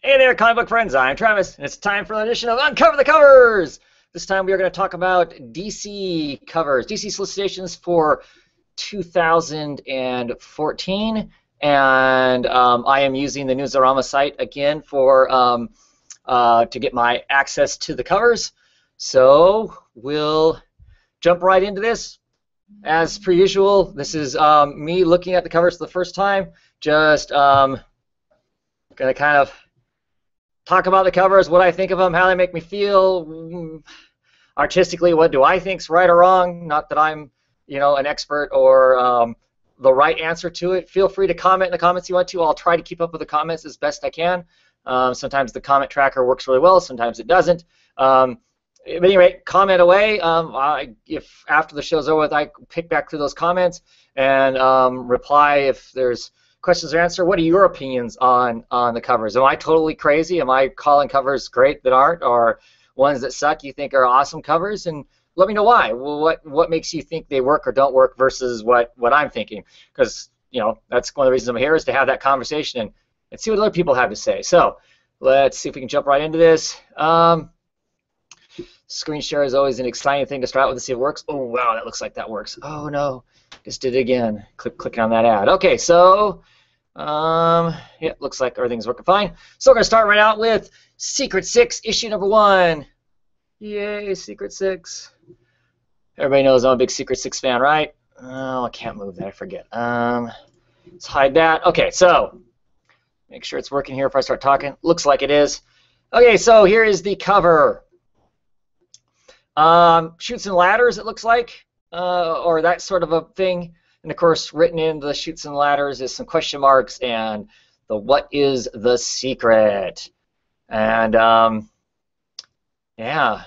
Hey there, comic book friends. I'm Travis, and it's time for an edition of Uncover the Covers. This time we are going to talk about DC covers, DC solicitations for 2014, and I am using the Newsarama site again for to get my access to the covers. So we'll jump right into this. As per usual, this is me looking at the covers for the first time. Just going to kind of talk about the covers, what I think of them, how they make me feel. Artistically, what do I think's right or wrong? Not that I'm, an expert or the right answer to it. Feel free to comment in the comments you want to. I'll try to keep up with the comments as best I can. Sometimes the comment tracker works really well. Sometimes it doesn't. But anyway, comment away. If after the show's over with, I pick back through those comments and reply if there's questions or answer. What are your opinions on the covers? Am I totally crazy? Am I calling covers great that aren't, or ones that suck you think are awesome covers? And let me know why. Well, what makes you think they work or don't work versus what I'm thinking? Because that's one of the reasons I'm here, is to have that conversation and see what other people have to say. So let's see if we can jump right into this. Screen share is always an exciting thing to start with to see if it works. Oh, wow, that looks like that works. Oh, no, just did it again. Click on that ad. Okay, so, yeah, looks like everything's working fine. So we're going to start right out with Secret Six, issue number 1. Yay, Secret Six. Everybody knows I'm a big Secret Six fan, right? Oh, I can't move that, I forget. Let's hide that. Okay, so make sure it's working here if I start talking. Looks like it is. Okay, so here is the cover. Chutes and ladders, it looks like, or that sort of a thing. And of course, written in the chutes and ladders is some question marks and the what is the secret. And yeah,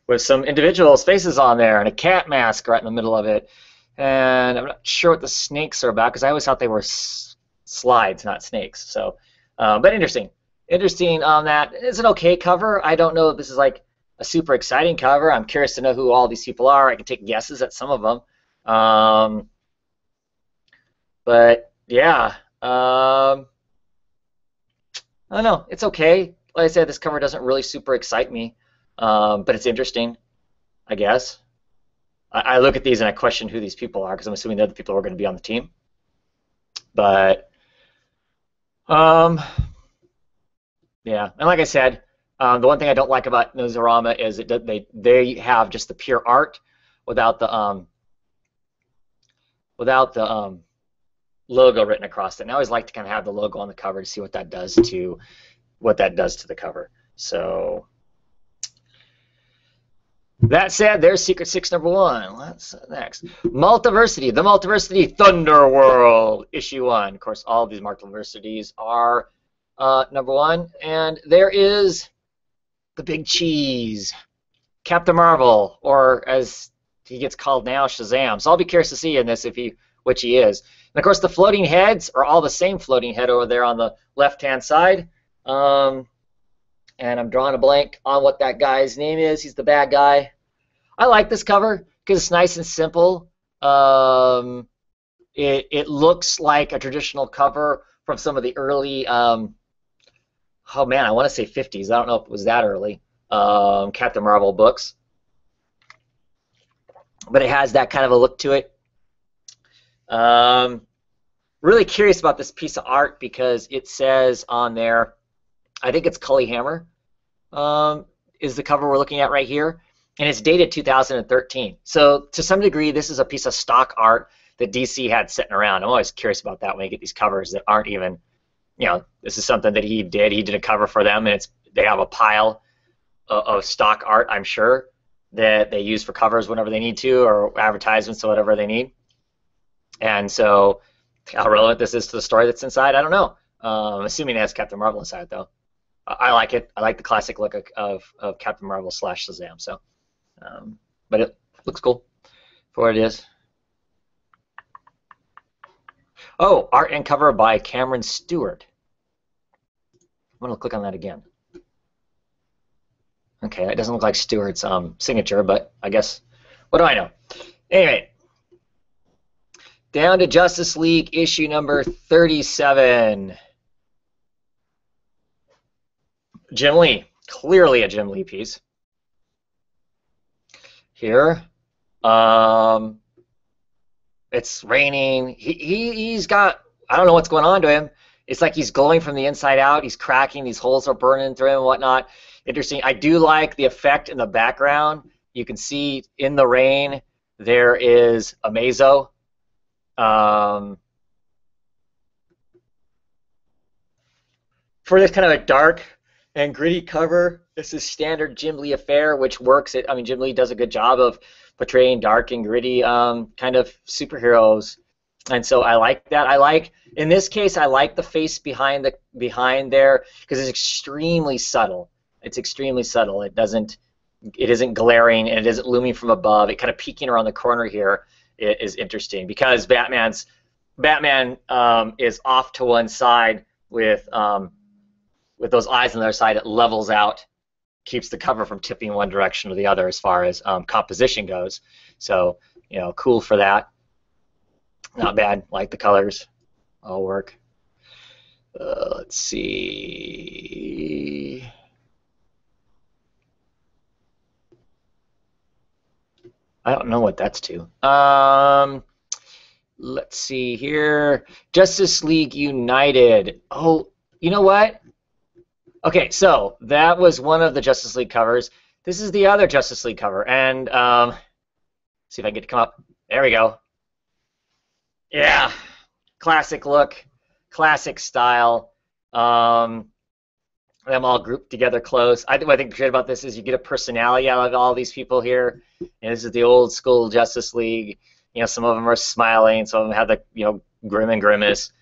with some individuals' faces on there and a cat mask right in the middle of it. And I'm not sure what the snakes are about, because I always thought they were slides, not snakes. So, but interesting on that. It's an okay cover. I don't know if this is like a super exciting cover. I'm curious to know who all these people are. I can take guesses at some of them. But yeah, I don't know. It's okay. Like I said, this cover doesn't really super excite me, but it's interesting, I guess. I look at these and I question who these people are, because I'm assuming they're the people who are going to be on the team. But yeah, and like I said, the one thing I don't like about Newsarama is they have just the pure art without the logo written across it. And I always like to kind of have the logo on the cover to see what that does to the cover. So that said, there's Secret Six number 1. What's next? Multiversity, the Multiversity Thunderworld, issue 1. Of course, all of these Multiversities are number 1, and there is the big cheese, Captain Marvel, or as he gets called now, Shazam. So I'll be curious to see in this which he is. And of course, the floating heads are all the same floating head over there on the left-hand side. And I'm drawing a blank on what that guy's name is. He's the bad guy. I like this cover because it's nice and simple. It looks like a traditional cover from some of the early oh man, I want to say 50s. I don't know if it was that early. Captain Marvel books. But it has that kind of a look to it. Really curious about this piece of art because it says on there, I think it's Cully Hammer is the cover we're looking at right here. And it's dated 2013. So to some degree, this is a piece of stock art that DC had sitting around. I'm always curious about that when you get these covers that aren't even, this is something that he did. He did a cover for them, and they have a pile of stock art, I'm sure, that they use for covers whenever they need to, or advertisements or whatever they need. And so how relevant this is to the story that's inside, I don't know. Assuming it has Captain Marvel inside, though. I like it. I like the classic look of Captain Marvel / Shazam. So, but it looks cool for what it is. Oh, art and cover by Cameron Stewart. I'm going to click on that again. Okay, that doesn't look like Stewart's signature, but I guess, what do I know? Anyway, down to Justice League issue number 37. Jim Lee, clearly a Jim Lee piece. Here, um, it's raining. He's got, I don't know what's going on to him. It's like he's glowing from the inside out. He's cracking. These holes are burning through him and whatnot. Interesting. I do like the effect in the background. You can see in the rain there is a Mazo. For this kind of a dark and gritty cover, this is standard Jim Lee affair, which works. I mean, Jim Lee does a good job of portraying dark and gritty kind of superheroes, and so I like that. I like, in this case, I like the face behind there because it's extremely subtle. It's extremely subtle. It isn't glaring and it isn't looming from above. It kind of peeking around the corner here is interesting because Batman is off to one side with those eyes on the other side. It levels out, keeps the cover from tipping one direction or the other as far as composition goes. So, you know, cool for that. Not bad. Like the colors. All work. Let's see. I don't know what that's to. Let's see here. Justice League United. Oh, you know what? Okay, so that was one of the Justice League covers. This is the other Justice League cover, and see if I can get to come up. There we go. Yeah, classic look, classic style. Them all grouped together close. What I think great about this is you get a personality out of all these people here. And this is the old school Justice League. You know, some of them are smiling, some of them have the grim and grimace.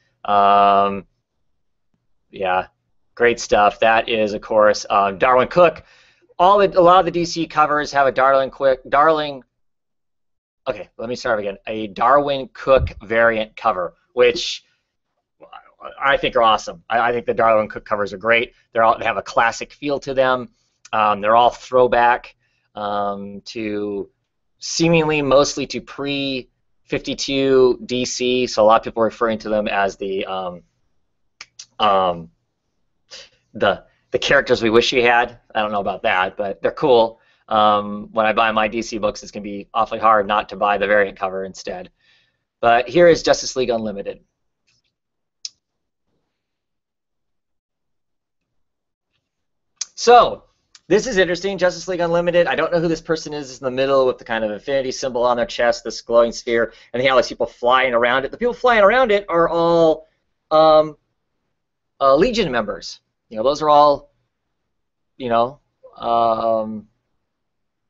Yeah, great stuff. That is, of course, Darwyn Cooke. A lot of the DC covers have a Okay, let me start again. A Darwyn Cooke variant cover, which I think are awesome. I think the Darwyn Cooke covers are great. They have a classic feel to them. They're all throwback to seemingly mostly to pre-52 DC. So a lot of people are referring to them as the characters we wish we had. I don't know about that, but they're cool. When I buy my DC books, it's going to be awfully hard not to buy the variant cover instead. But here is Justice League Unlimited. So, this is interesting, Justice League Unlimited. I don't know who this person is in the middle with the kind of infinity symbol on their chest, this glowing sphere, and they have these people flying around it. The people flying around it are all Legion members. You know, those are all,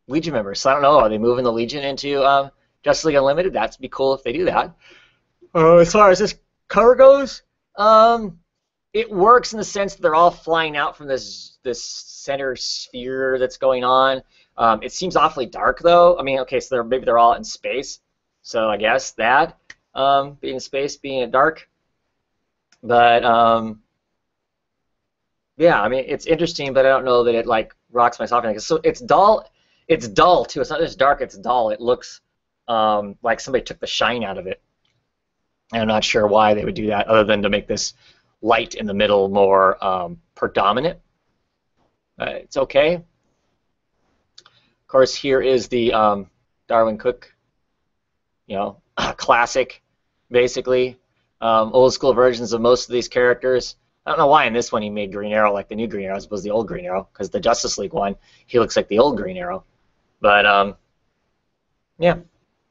Legion members. So I don't know, are they moving the Legion into Justice League Unlimited? That'd be cool if they do that. As far as this cover goes, it works in the sense that they're all flying out from this center sphere that's going on. It seems awfully dark, though. I mean, okay, so maybe they're all in space. So I guess that being in space, being in dark. But yeah, I mean, it's interesting, but I don't know that it like rocks my socket. So it's dull. It's dull too. It's not just dark. It's dull. It looks like somebody took the shine out of it. And I'm not sure why they would do that, other than to make this light in the middle more predominant. It's okay. Of course, here is the Darwyn Cooke, classic, basically. Old school versions of most of these characters. I don't know why in this one he made Green Arrow like the new Green Arrow as opposed to the old Green Arrow, because the Justice League one, he looks like the old Green Arrow. But, yeah,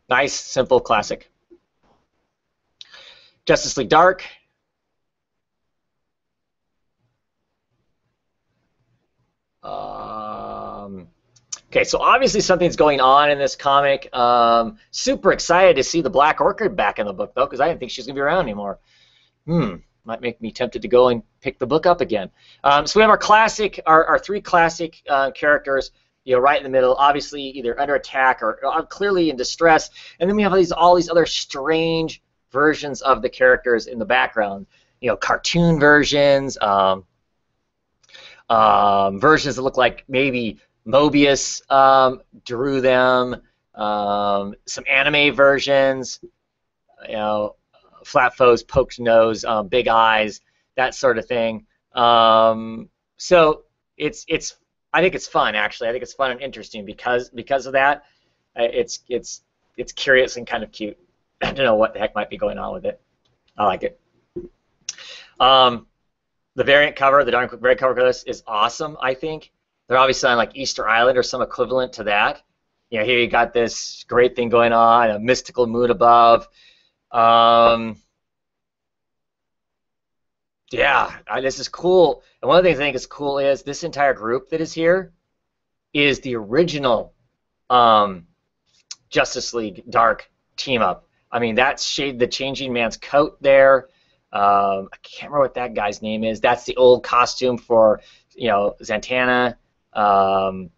nice, simple, classic. Justice League Dark. Okay, so obviously something's going on in this comic. Super excited to see the Black Orchid back in the book, though, because I didn't think she's going to be around anymore. Might make me tempted to go and pick the book up again. So we have our three classic characters, right in the middle, obviously either under attack or clearly in distress. And then we have all these other strange versions of the characters in the background. Cartoon versions, versions that look like maybe Mobius drew them, some anime versions, flat foes, poked nose, big eyes, that sort of thing. So it's I think it's fun actually. I think it's fun and interesting because of that. It's curious and kind of cute. I don't know what the heck might be going on with it. I like it. Um, the variant cover, the Darn Quick variant cover for this is awesome. I think they're obviously on like Easter Island or some equivalent to that. You know, here you got this great thing going on, a mystical moon above. Um, yeah, this is cool. And one of the things I think is cool is this entire group that is here is the original um, Justice League Dark team up. I mean, that's Shade the Changing Man's coat there. I can't remember what that guy's name is. That's the old costume for, you know, Zatanna. Um,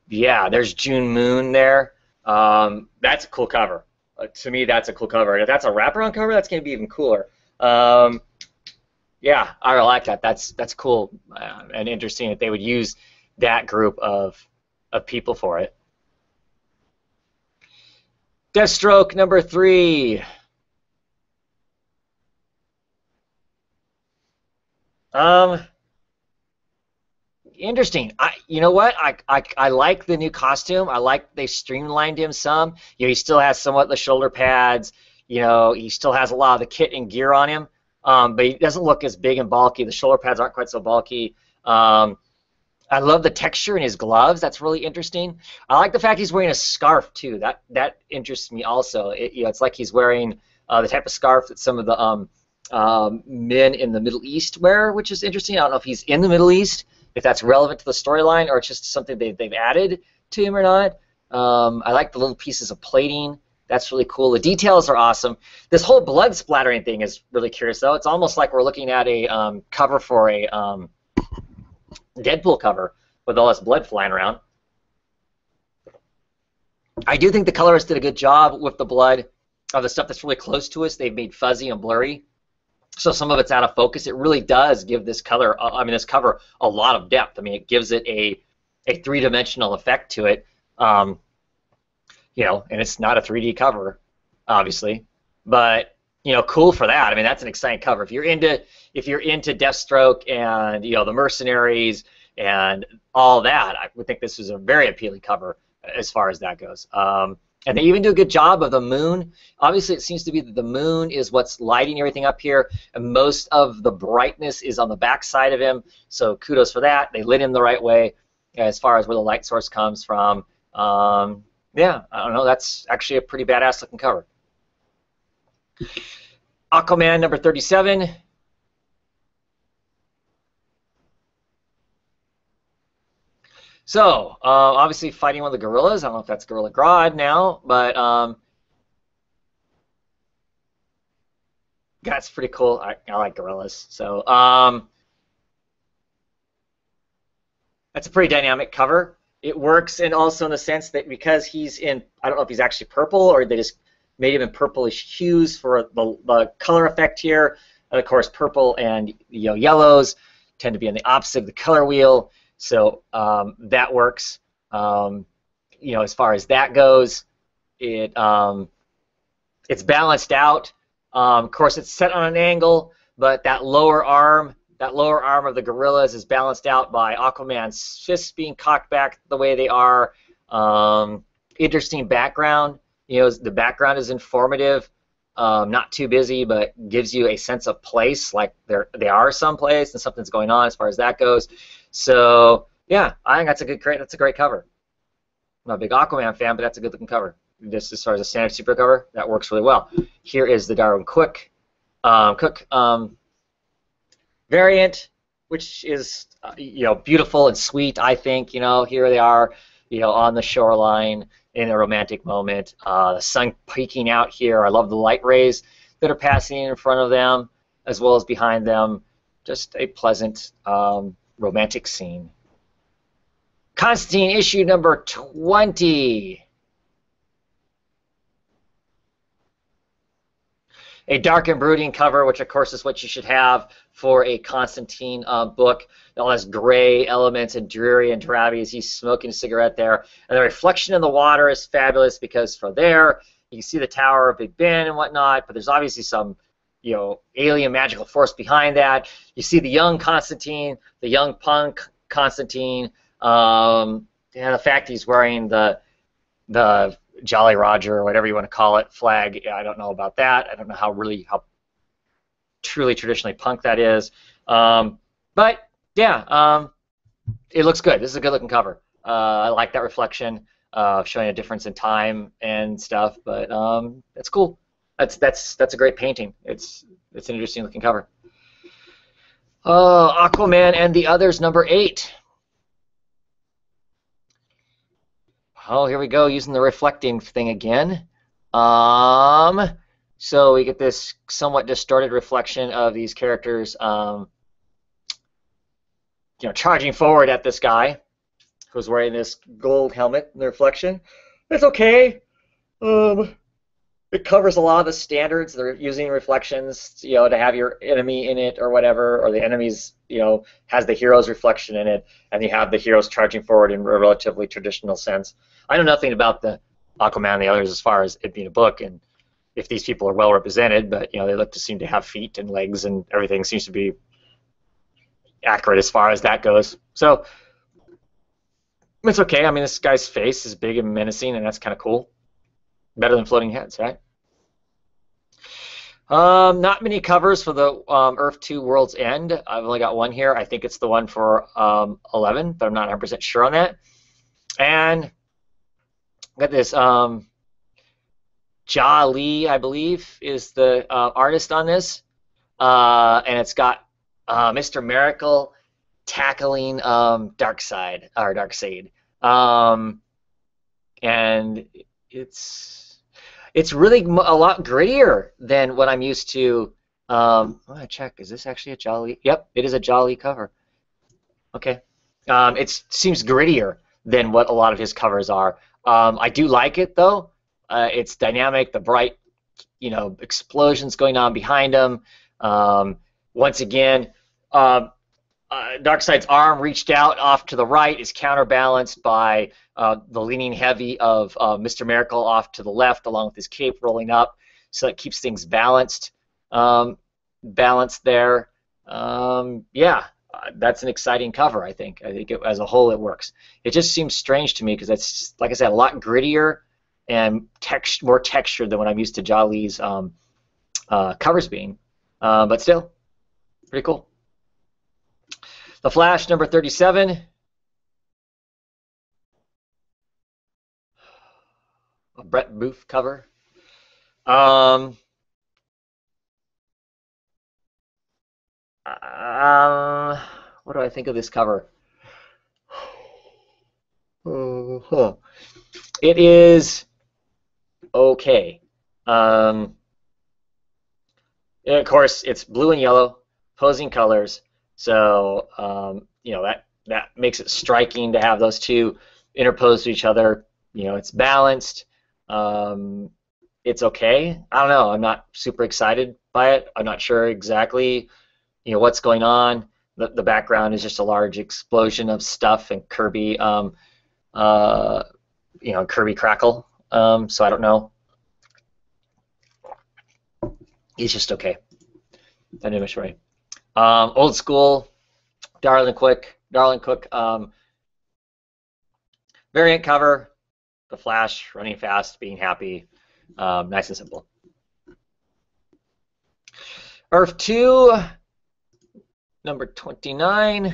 yeah, there's June Moon there. That's a cool cover. To me, that's a cool cover. And if that's a wraparound cover, that's going to be even cooler. Um, yeah, I really like that. That's cool and interesting that they would use that group of people for it. Deathstroke number 3. Um, Interesting. You know what? I like the new costume. I like they streamlined him some. You know, he still has somewhat the shoulder pads. You know, he still has a lot of the kit and gear on him, but he doesn't look as big and bulky. The shoulder pads aren't quite so bulky. I love the texture in his gloves. That's really interesting. I like the fact he's wearing a scarf too. That interests me also. You know, it's like he's wearing the type of scarf that some of the men in the Middle East wear, which is interesting. I don't know if he's in the Middle East, if that's relevant to the storyline, or it's just something they've added to him or not. I like the little pieces of plating. That's really cool. The details are awesome. This whole blood splattering thing is really curious, though. It's almost like we're looking at a cover for a Deadpool cover with all this blood flying around. I do think the colorists did a good job with the blood of the stuff that's really close to us. They've made fuzzy and blurry, so some of it's out of focus. It really does give this color, this cover, a lot of depth. I mean, it gives it a three-dimensional effect to it. You know, and it's not a 3D cover, obviously, but you know, cool for that. I mean, that's an exciting cover. If you're into Deathstroke and, you know, the Mercenaries and all that, I would think this is a very appealing cover as far as that goes. And they even do a good job of the moon. Obviously, it seems to be that the moon is what's lighting everything up here, and most of the brightness is on the back side of him. So kudos for that. They lit him the right way as far as where the light source comes from. Yeah, I don't know. That's actually a pretty badass looking cover. Aquaman number 37. So, obviously fighting one of the gorillas. I don't know if that's Gorilla Grodd now, but that's pretty cool. I like gorillas. So, that's a pretty dynamic cover. It works, and also in the sense that because he's in, I don't know if he's actually purple or they just made him in purplish hues for the color effect here. And of course, purple and yellows tend to be on the opposite of the color wheel, so that works. You know, as far as that goes, it's balanced out. Of course, it's set on an angle, but that lower arm of the gorillas is balanced out by Aquaman's fists being cocked back the way they are. Interesting background. You know, the background is informative, not too busy, but gives you a sense of place, like they are someplace and something's going on as far as that goes. So yeah, I think that's a great cover. I'm not a big Aquaman fan, but that's a good looking cover. Just as far as a standard super cover, that works really well. Here is the Darwyn Cooke variant, which is beautiful and sweet. I think here they are, on the shoreline in a romantic moment. The sun peeking out here. I love the light rays that are passing in front of them as well as behind them. Just a pleasant romantic scene. Constantine issue number 20. A dark and brooding cover, which of course is what you should have for a Constantine book. All has gray elements and dreary and drabby as he's smoking a cigarette there. And the reflection in the water is fabulous because from there you can see the Tower of Big Ben and whatnot, but there's obviously some alien magical force behind that. You see the young Constantine, the young punk Constantine, and the fact he's wearing the Jolly Roger or whatever you want to call it flag. I don't know about that. I don't know how truly traditionally punk that is. But yeah, it looks good. This is a good looking cover. I like that reflection, showing a difference in time and stuff. But that's cool. That's a great painting. It's an interesting looking cover. Aquaman and the Others, number 8. Oh, here we go, using the reflecting thing again. So we get this somewhat distorted reflection of these characters, charging forward at this guy who's wearing this gold helmet in the reflection. It's okay. It covers a lot of the standards. They're using reflections, to have your enemy in it or whatever, or the enemy's, has the hero's reflection in it, and you have the heroes charging forward in a relatively traditional sense. I know nothing about the Aquaman and the Others as far as it being a book, and if these people are well represented, but they look to seem to have feet and legs, and everything seems to be accurate as far as that goes. So it's okay. I mean, this guy's face is big and menacing, and that's kind of cool. Better than floating heads, right? Not many covers for the Earth 2 World's End. I've only got one here. I think it's the one for 11, but I'm not 100% sure on that. And got this Jia Lee, I believe, is the artist on this. And it's got Mr. Miracle tackling Darkseid. And it's really a lot grittier than what I'm used to. I'm gonna check. Is this actually a Jia Lee? Yep, it is a Jia Lee cover. Okay. It seems grittier than what a lot of his covers are. I do like it though. It's dynamic. The bright, explosions going on behind him. Once again, Darkseid's arm reached out off to the right is counterbalanced by the leaning heavy of Mr. Miracle off to the left, along with his cape rolling up, so it keeps things balanced. Balanced there. Yeah, that's an exciting cover. I think as a whole it works. It just seems strange to me because it's, like I said, a lot grittier and more textured than what I'm used to Jia Lee's covers being. But still, pretty cool. The Flash, number 37. A Brett Booth cover. What do I think of this cover? It is okay. Of course, it's blue and yellow, opposing colors. So that makes it striking to have those two interposed to each other. It's balanced. It's okay. I don't know. I'm not super excited by it. I'm not sure exactly what's going on. The background is just a large explosion of stuff and Kirby Kirby crackle. So I don't know. It's just okay. Dynamic right. Old school, Darwyn Cooke variant cover, the Flash running fast, being happy, nice and simple. Earth 2, number 29.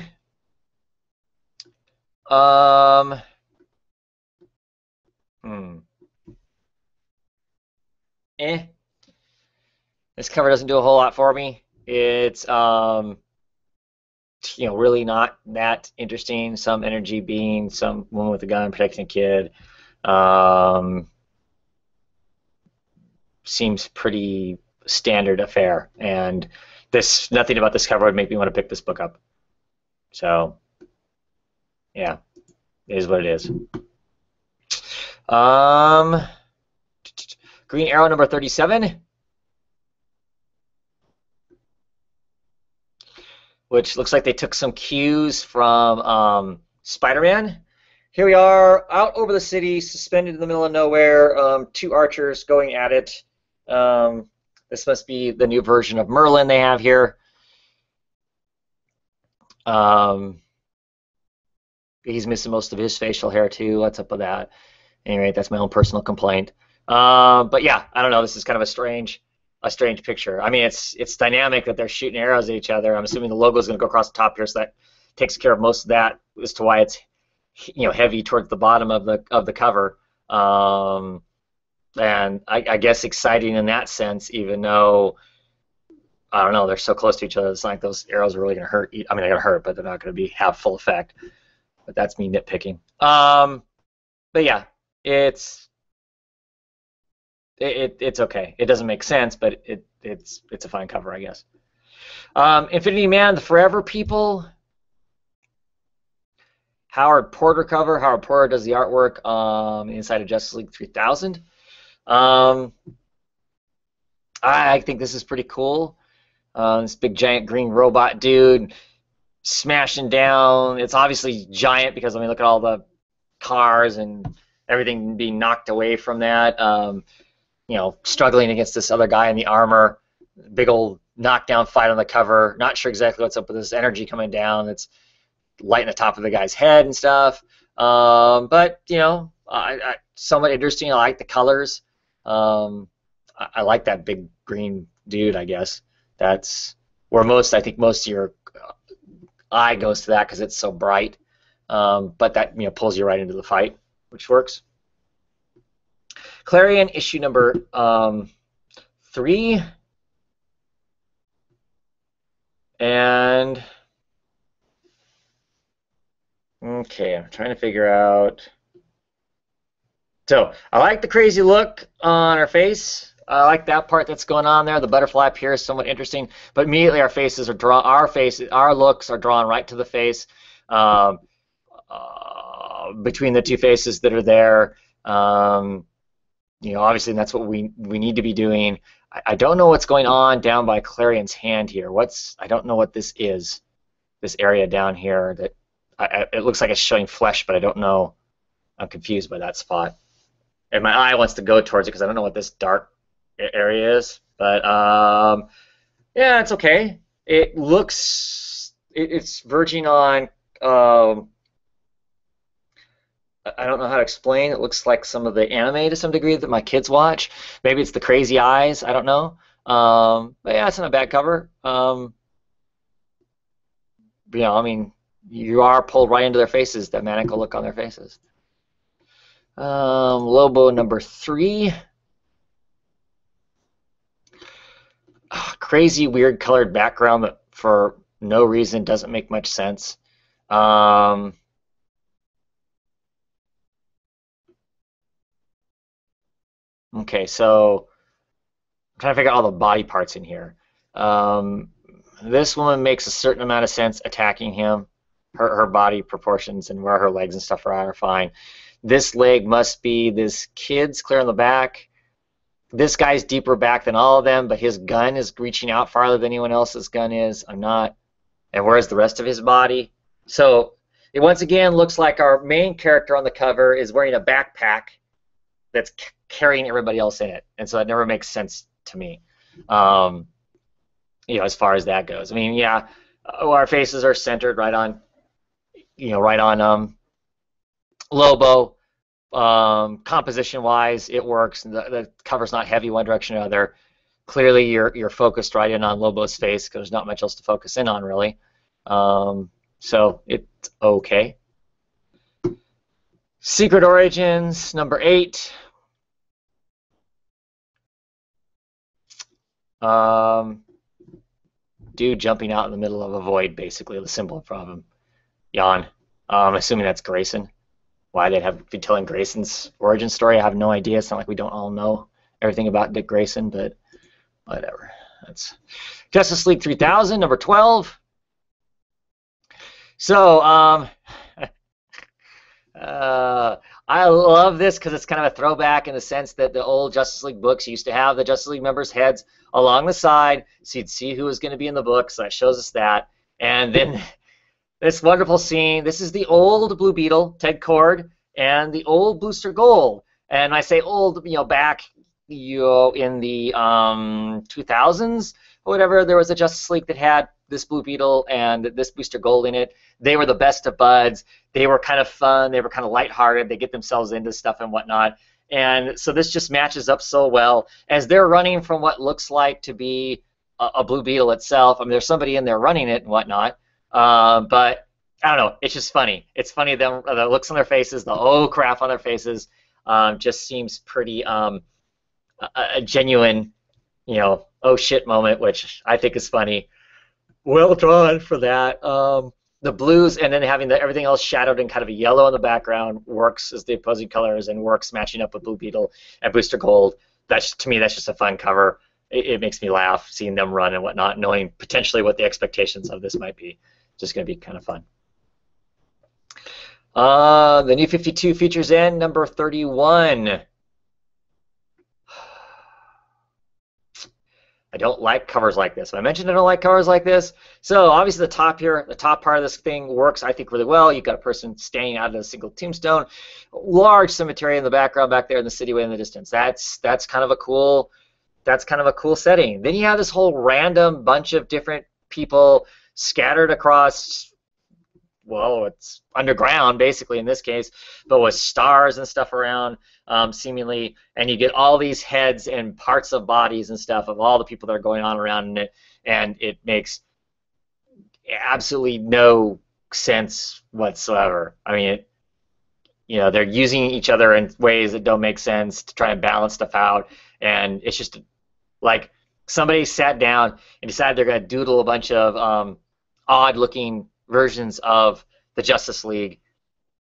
This cover doesn't do a whole lot for me. It's really not that interesting. Some energy being, some woman with a gun protecting a kid. Seems pretty standard affair, and nothing about this cover would make me want to pick this book up. So yeah, it is what it is. Green Arrow, number 37. Which looks like they took some cues from Spider-Man. Here we are, out over the city, suspended in the middle of nowhere, two archers going at it. This must be the new version of Merlin they have here. He's missing most of his facial hair too. What's up with that? Anyway, that's my own personal complaint. But yeah, I don't know. This is kind of a strange picture. I mean, it's dynamic that they're shooting arrows at each other. I'm assuming the logo is going to go across the top here, so that takes care of most of that as to why it's heavy towards the bottom of the cover. And I guess exciting in that sense, even though I don't know, they're so close to each other. It's not like those arrows are really going to hurt. I mean, they're going to hurt, but they're not going to have full effect. But that's me nitpicking. But yeah, it's okay. It doesn't make sense, but it's a fine cover, I guess. Infinity Man, the Forever People. Howard Porter cover. Howard Porter does the artwork inside of Justice League 3000. I think this is pretty cool. This big giant green robot dude smashing down. It's obviously giant because, I mean, look at all the cars and everything being knocked away from that. Struggling against this other guy in the armor. Big old knockdown fight on the cover. Not sure exactly what's up with this energy coming down. It's lighting the top of the guy's head and stuff. But somewhat interesting. I like the colors. I like that big green dude, I guess. That's where I think most of your eye goes to that because it's so bright. But that pulls you right into the fight, which works. Clarion issue number 3. And okay, I'm trying to figure out. So I like the crazy look on her face. I like that part that's going on there. The butterfly up here is somewhat interesting, but immediately our faces are drawn. Our looks are drawn right to the face. Between the two faces that are there, obviously that's what we need to be doing. I don't know what's going on down by Clarion's hand here. I don't know what this is. This area down here that it looks like it's showing flesh, but I don't know. I'm confused by that spot. And my eye wants to go towards it because I don't know what this dark area is. But yeah, it's okay. It looks it's verging on. I don't know how to explain. It looks like some of the anime to some degree that my kids watch. Maybe it's the crazy eyes. I don't know. But yeah, it's not a bad cover. I mean, you are pulled right into their faces. That maniacal look on their faces. Lobo number 3. Crazy, weird colored background that for no reason doesn't make much sense. Okay, so I'm trying to figure out all the body parts in here. This woman makes a certain amount of sense attacking him. Her body proportions and where her legs and stuff are fine. This leg must be this kid's clear in the back. This guy's deeper back than all of them, but his gun is reaching out farther than anyone else's gun is. I'm not. And where's the rest of his body? So it once again looks like our main character on the cover is wearing a backpack that's carrying everybody else in it, and so that never makes sense to me. As far as that goes. I mean, yeah, our faces are centered right on, Lobo. Composition-wise, it works. The cover's not heavy one direction or another. Clearly, you're focused right in on Lobo's face because there's not much else to focus in on, really. So it's okay. Secret Origins number 8. Dude jumping out in the middle of a void, basically, the simple problem. Yawn. I'm assuming that's Grayson. Why they'd be telling Grayson's origin story, I have no idea. It's not like we don't all know everything about Dick Grayson, but whatever. That's Justice League 3000, number 12. So, I love this because it's kind of a throwback in the sense that the old Justice League books used to have the Justice League members' heads along the side, so you'd see who was going to be in the book, so that shows us that. And then this wonderful scene, this is the old Blue Beetle, Ted Kord, and the old Booster Gold. And I say old, back in the 2000s or whatever, there was a Justice League that had this Blue Beetle and this Booster Gold in it. They were the best of buds. They were kind of fun. They were kind of lighthearted. They get themselves into stuff and whatnot. And so this just matches up so well as they're running from what looks like to be a Blue Beetle itself. I mean, there's somebody in there running it and whatnot. But I don't know. It's just funny. It's funny, the looks on their faces, the oh crap on their faces, just seems pretty a genuine, oh shit moment, which I think is funny. Well drawn for that. The blues and then having everything else shadowed in kind of a yellow in the background works as the opposing colors and works matching up with Blue Beetle and Booster Gold. To me, that's just a fun cover. It makes me laugh seeing them run and whatnot, knowing potentially what the expectations of this might be. Just going to be kind of fun. The New 52 features in number 31. I don't like covers like this. I mentioned I don't like covers like this. So obviously the top here, the top part of this thing works, I think, really well. You've got a person standing out of a single tombstone, large cemetery in the background back there in the city way in the distance. That's kind of a cool setting. Then you have this whole random bunch of different people scattered across, well, it's underground basically in this case, but with stars and stuff around, seemingly, and you get all these heads and parts of bodies and stuff of all the people that are going on around in it, and it makes absolutely no sense whatsoever. I mean, they're using each other in ways that don't make sense to try and balance stuff out, and it's just like somebody sat down and decided they're going to doodle a bunch of odd-looking versions of the Justice League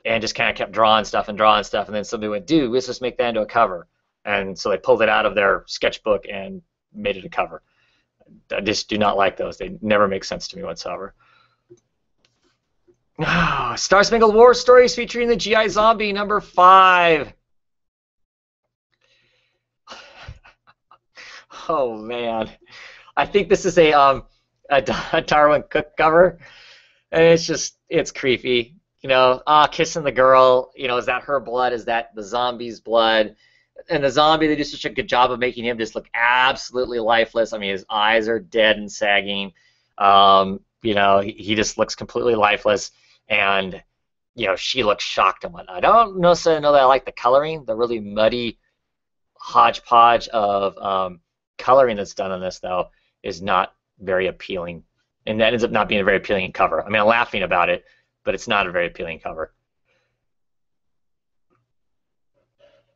and just kind of kept drawing stuff, and then somebody went, dude, let's just make that into a cover. And so they pulled it out of their sketchbook and made it a cover. I just do not like those. They never make sense to me whatsoever. Star Spangled War Stories featuring the G.I. Zombie number 5. Oh, man. I think this is a Darwyn Cooke cover. And it's creepy. Kissing the girl, is that her blood? Is that the zombie's blood? And the zombie, they do such a good job of making him just look absolutely lifeless. I mean, his eyes are dead and sagging. He just looks completely lifeless. And, she looks shocked and whatnot. I don't necessarily know that I like the coloring, the really muddy hodgepodge of coloring that's done on this, though, is not very appealing. And that ends up not being a very appealing cover. I mean, I'm laughing about it, but it's not a very appealing cover.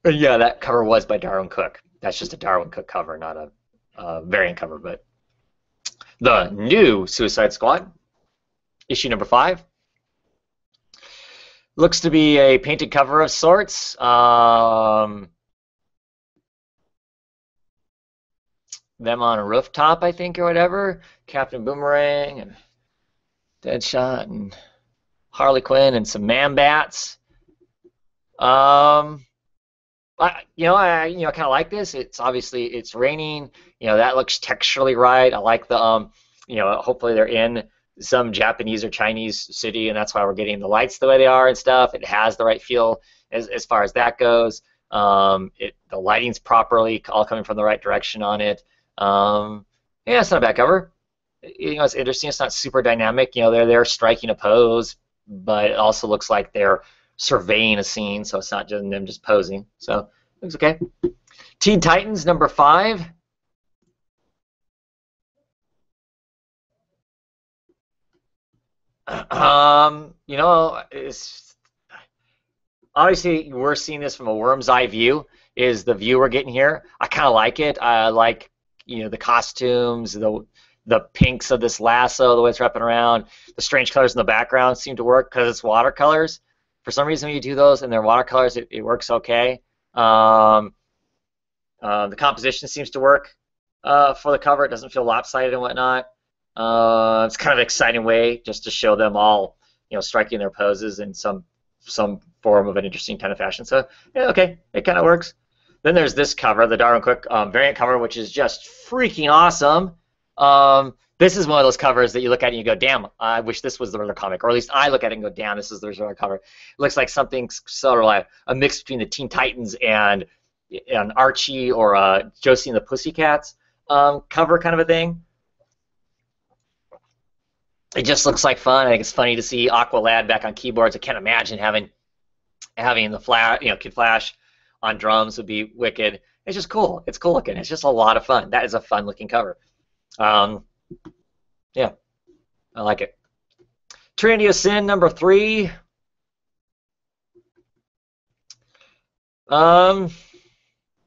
And yeah, that cover was by Darwyn Cooke. That's just a Darwyn Cooke cover, not a variant cover. But the new Suicide Squad, issue number 5, looks to be a painted cover of sorts. Them on a rooftop, I think, or whatever. Captain Boomerang and Deadshot and Harley Quinn and some Man-Bats. I kind of like this. It's obviously it's raining. That looks texturally right. I like the hopefully they're in some Japanese or Chinese city, and that's why we're getting the lights the way they are and stuff. It has the right feel as far as that goes. The lighting's properly all coming from the right direction on it. Yeah, it's not a bad cover. It's interesting. It's not super dynamic. They're striking a pose, but it also looks like they're surveying a scene, so it's not just them just posing. So it looks okay. Teen Titans number 5. It's obviously we're seeing this from a worm's eye view. Is the view we're getting here? I kind of like it. I like the costumes, the pinks of this lasso, the way it's wrapping around, the strange colors in the background seem to work because it's watercolors. For some reason, when you do those and they're watercolors, it works okay. The composition seems to work for the cover. It doesn't feel lopsided and whatnot. It's kind of an exciting way just to show them all, striking their poses in some form of an interesting kind of fashion. So, yeah, okay, it kind of works. Then there's this cover, the Darwyn Cooke variant cover, which is just freaking awesome. This is one of those covers that you look at and you go, damn, I wish this was the regular comic. Or at least I look at it and go, damn, this is the regular cover. It looks like something sort of like a mix between the Teen Titans and an Archie or a Josie and the Pussycats cover kind of a thing. It just looks like fun. I think it's funny to see Aqualad back on keyboards. I can't imagine having the Flash, Kid Flash on drums would be wicked. It's just cool. It's cool looking. It's just a lot of fun. That is a fun looking cover. Yeah, I like it. Trinity of Sin #3.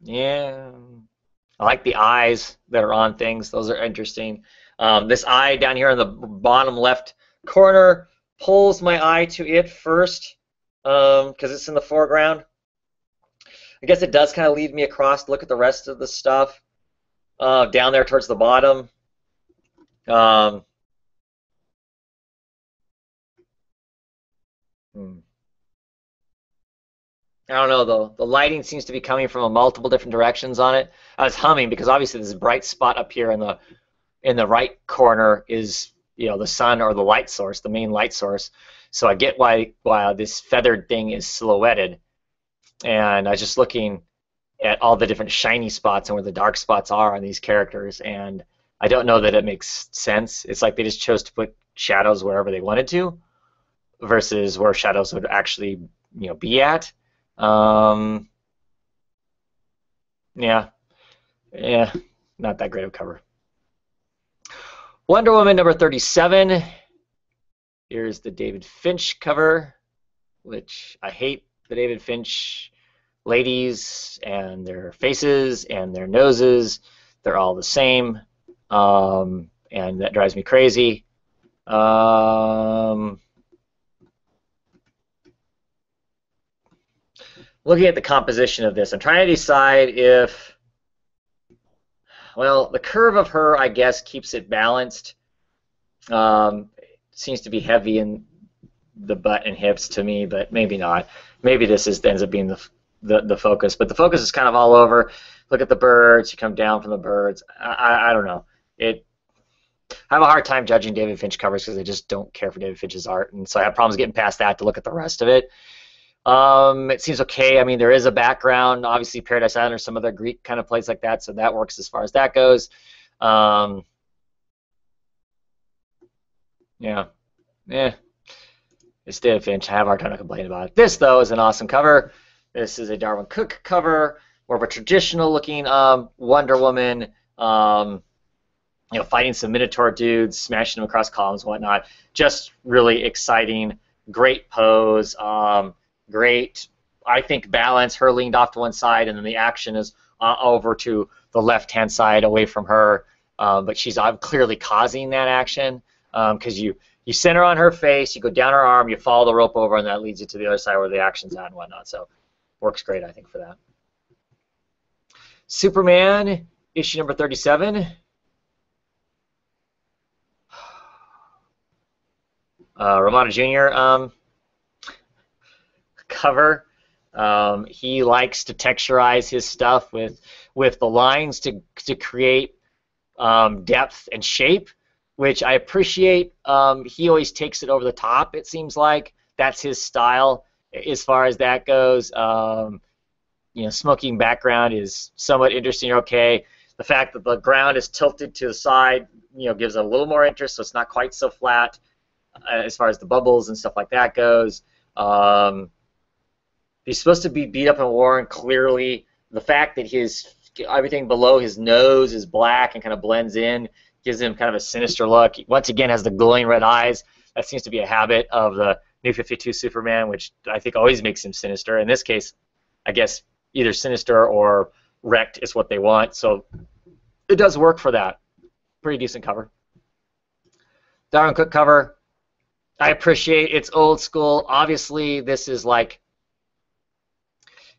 Yeah, I like the eyes that are on things. Those are interesting. This eye down here in the bottom left corner pulls my eye to it first because it's in the foreground. I guess it does kind of lead me across to look at the rest of the stuff down there towards the bottom. I don't know though. The lighting seems to be coming from multiple different directions on it. I was humming because obviously this bright spot up here in the right corner is the sun or the light source, the main light source. So I get why this feathered thing is silhouetted. And I was just looking at all the different shiny spots and where the dark spots are on these characters, and I don't know that it makes sense. It's like they just chose to put shadows wherever they wanted to, versus where shadows would actually be at. Yeah, not that great of a cover. Wonder Woman #37. Here's the David Finch cover, which I hate the David Finch ladies and their faces and their noses. They're all the same, and that drives me crazy. Looking at the composition of this, I'm trying to decide if, well, the curve of her, I guess, keeps it balanced. Seems to be heavy in the butt and hips to me, but maybe not. Maybe this ends up being the focus, but the focus is kind of all over. Look at the birds. You come down from the birds. I don't know. I have a hard time judging David Finch covers because I just don't care for David Finch's art, and so I have problems getting past that to look at the rest of it. It seems okay. I mean, there is a background, obviously Paradise Island or some other Greek kind of place like that, so that works as far as that goes. Yeah. It's David Finch. I have a hard time to complain about it. This, though, is an awesome cover. This is a Darwyn Cooke cover, more of a traditional-looking Wonder Woman, fighting some Minotaur dudes, smashing them across columns and whatnot. Just really exciting, great pose. Great, I think, balance, her leaned off to one side, and then the action is over to the left-hand side away from her, but she's clearly causing that action because you center on her face, you go down her arm, you follow the rope over, and that leads you to the other side where the action's at and whatnot, so works great, I think, for that. Superman, issue #37. Romano Jr. Cover. He likes to texturize his stuff with the lines to create depth and shape, which I appreciate. He always takes it over the top, it seems like. That's his style as far as that goes. Smoking background is somewhat interesting, okay. The fact that the ground is tilted to the side, gives a little more interest, so it's not quite so flat as far as the bubbles and stuff like that goes. He's supposed to be beat up and worn, clearly. The fact that everything below his nose is black and kind of blends in gives him kind of a sinister look. Once again, has the glowing red eyes. That seems to be a habit of the New 52 Superman, which I think always makes him sinister. In this case, I guess either sinister or wrecked is what they want, so it does work for that. Pretty decent cover. Darwyn Cooke cover. I appreciate it's old school. Obviously, this is like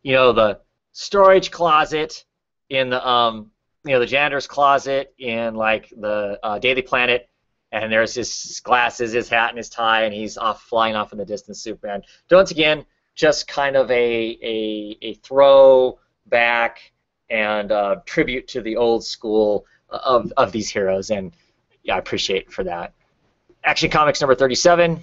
the storage closet in the the janitor's closet in like the Daily Planet, and there's his glasses, his hat, and his tie, and he's flying off in the distance, Superman. Once again, just kind of a throwback and tribute to the old school of these heroes, and yeah, I appreciate for that. Action Comics #37.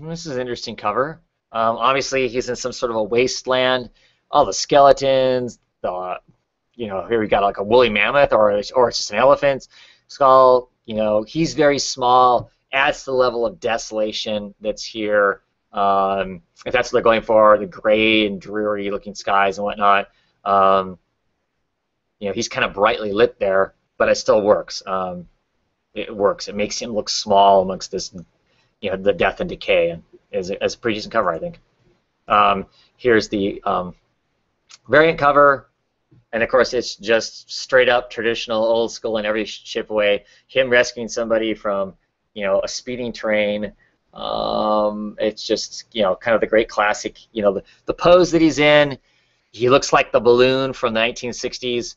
This is an interesting cover. Obviously, he's in some sort of a wasteland. All the skeletons, here we got like a woolly mammoth, or it's just an elephant skull. He's very small. Adds to the level of desolation that's here. If that's what they're going for, the gray and dreary looking skies and whatnot. He's kind of brightly lit there, but it still works. It works. It makes him look small amongst this, the death and decay, and is a pretty decent cover, I think. Here's the variant cover, and of course it's just straight up traditional, old school in every shape of way. Him rescuing somebody from, a speeding train. It's just, kind of the great classic. The pose that he's in. He looks like the balloon from the 1960s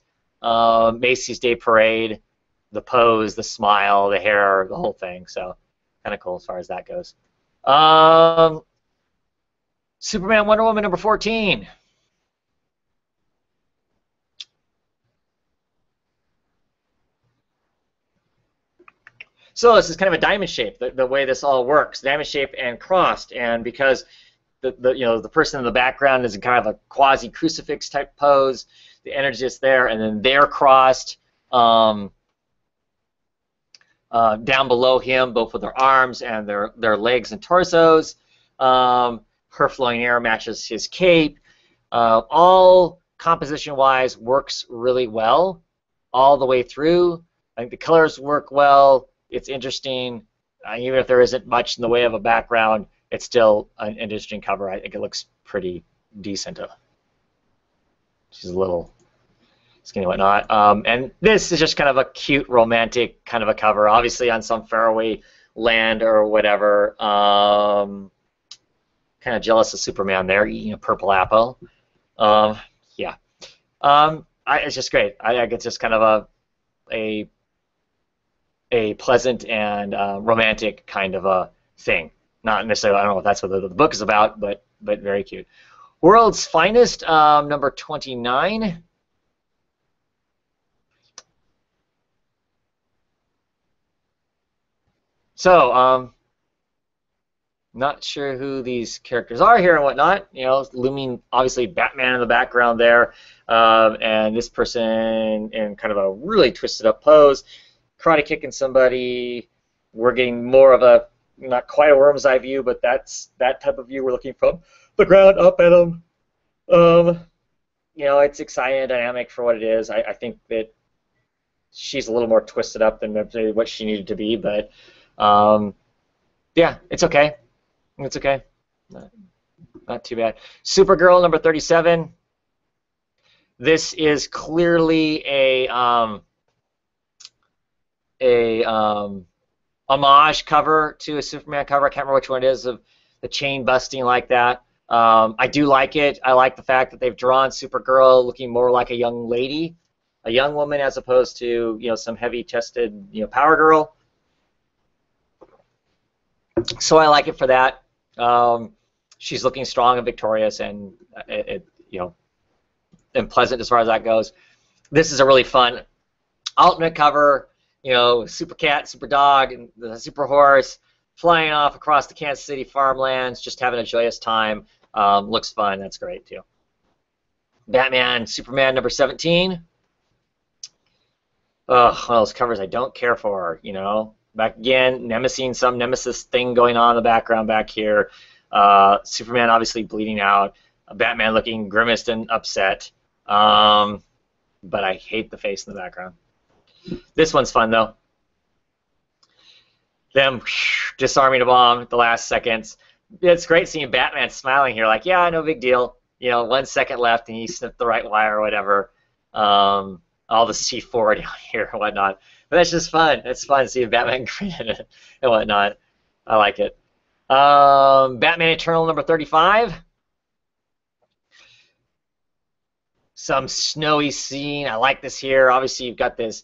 Macy's Day Parade. The pose, the smile, the hair, the whole thing. So kind of cool as far as that goes. Superman, Wonder Woman number 14. So this is kind of a diamond shape, the way this all works, diamond shape and crossed, and because the person in the background is in kind of a quasi crucifix type pose, the energy is there, and then they're crossed down below him, both with their arms and their legs and torsos. Her flowing hair matches his cape. All composition-wise works really well all the way through. I think the colors work well. It's interesting. Even if there isn't much in the way of a background, it's still an interesting cover. I think it looks pretty decent. She's a little skinny and whatnot. And this is just kind of a cute, romantic kind of a cover, obviously on some faraway land or whatever. Kind of jealous of Superman there, eating a purple apple. Yeah. It's just great. I think it's just kind of a pleasant and romantic kind of a thing. Not necessarily, I don't know if that's what the book is about, but very cute. World's Finest, number 29. So, not sure who these characters are here and whatnot. Looming, obviously, Batman in the background there, and this person in kind of a really twisted up pose, karate kicking somebody. We're getting more of a, not quite a worm's eye view, but that's that type of view we're looking from the ground up at him. It's exciting and dynamic for what it is. I think that she's a little more twisted up than what she needed to be, but yeah, it's okay. It's okay. Not too bad. Supergirl, number 37. This is clearly a homage cover to a Superman cover. I can't remember which one it is, of the chain busting like that. I do like it. I like the fact that they've drawn Supergirl looking more like a young lady, a young woman, as opposed to some heavy-chested Power Girl. So I like it for that. She's looking strong and victorious, and and pleasant as far as that goes. This is a really fun alternate cover. Super Cat, Super Dog, and the Super Horse flying off across the Kansas City farmlands, just having a joyous time. Looks fun. That's great too. Batman, Superman, number 17. One of those covers I don't care for. Back again, some Nemesis thing going on in the background back here. Superman obviously bleeding out. Batman looking grimaced and upset. But I hate the face in the background. This one's fun, though. Them disarming a bomb at the last seconds. It's great seeing Batman smiling here, like, yeah, no big deal. 1 second left, and he snipped the right wire or whatever. All the C4 down here and whatnot. But that's just fun. It's fun seeing Batman grin and whatnot. I like it. Batman Eternal, number 35. Some snowy scene. I like this here. Obviously, you've got this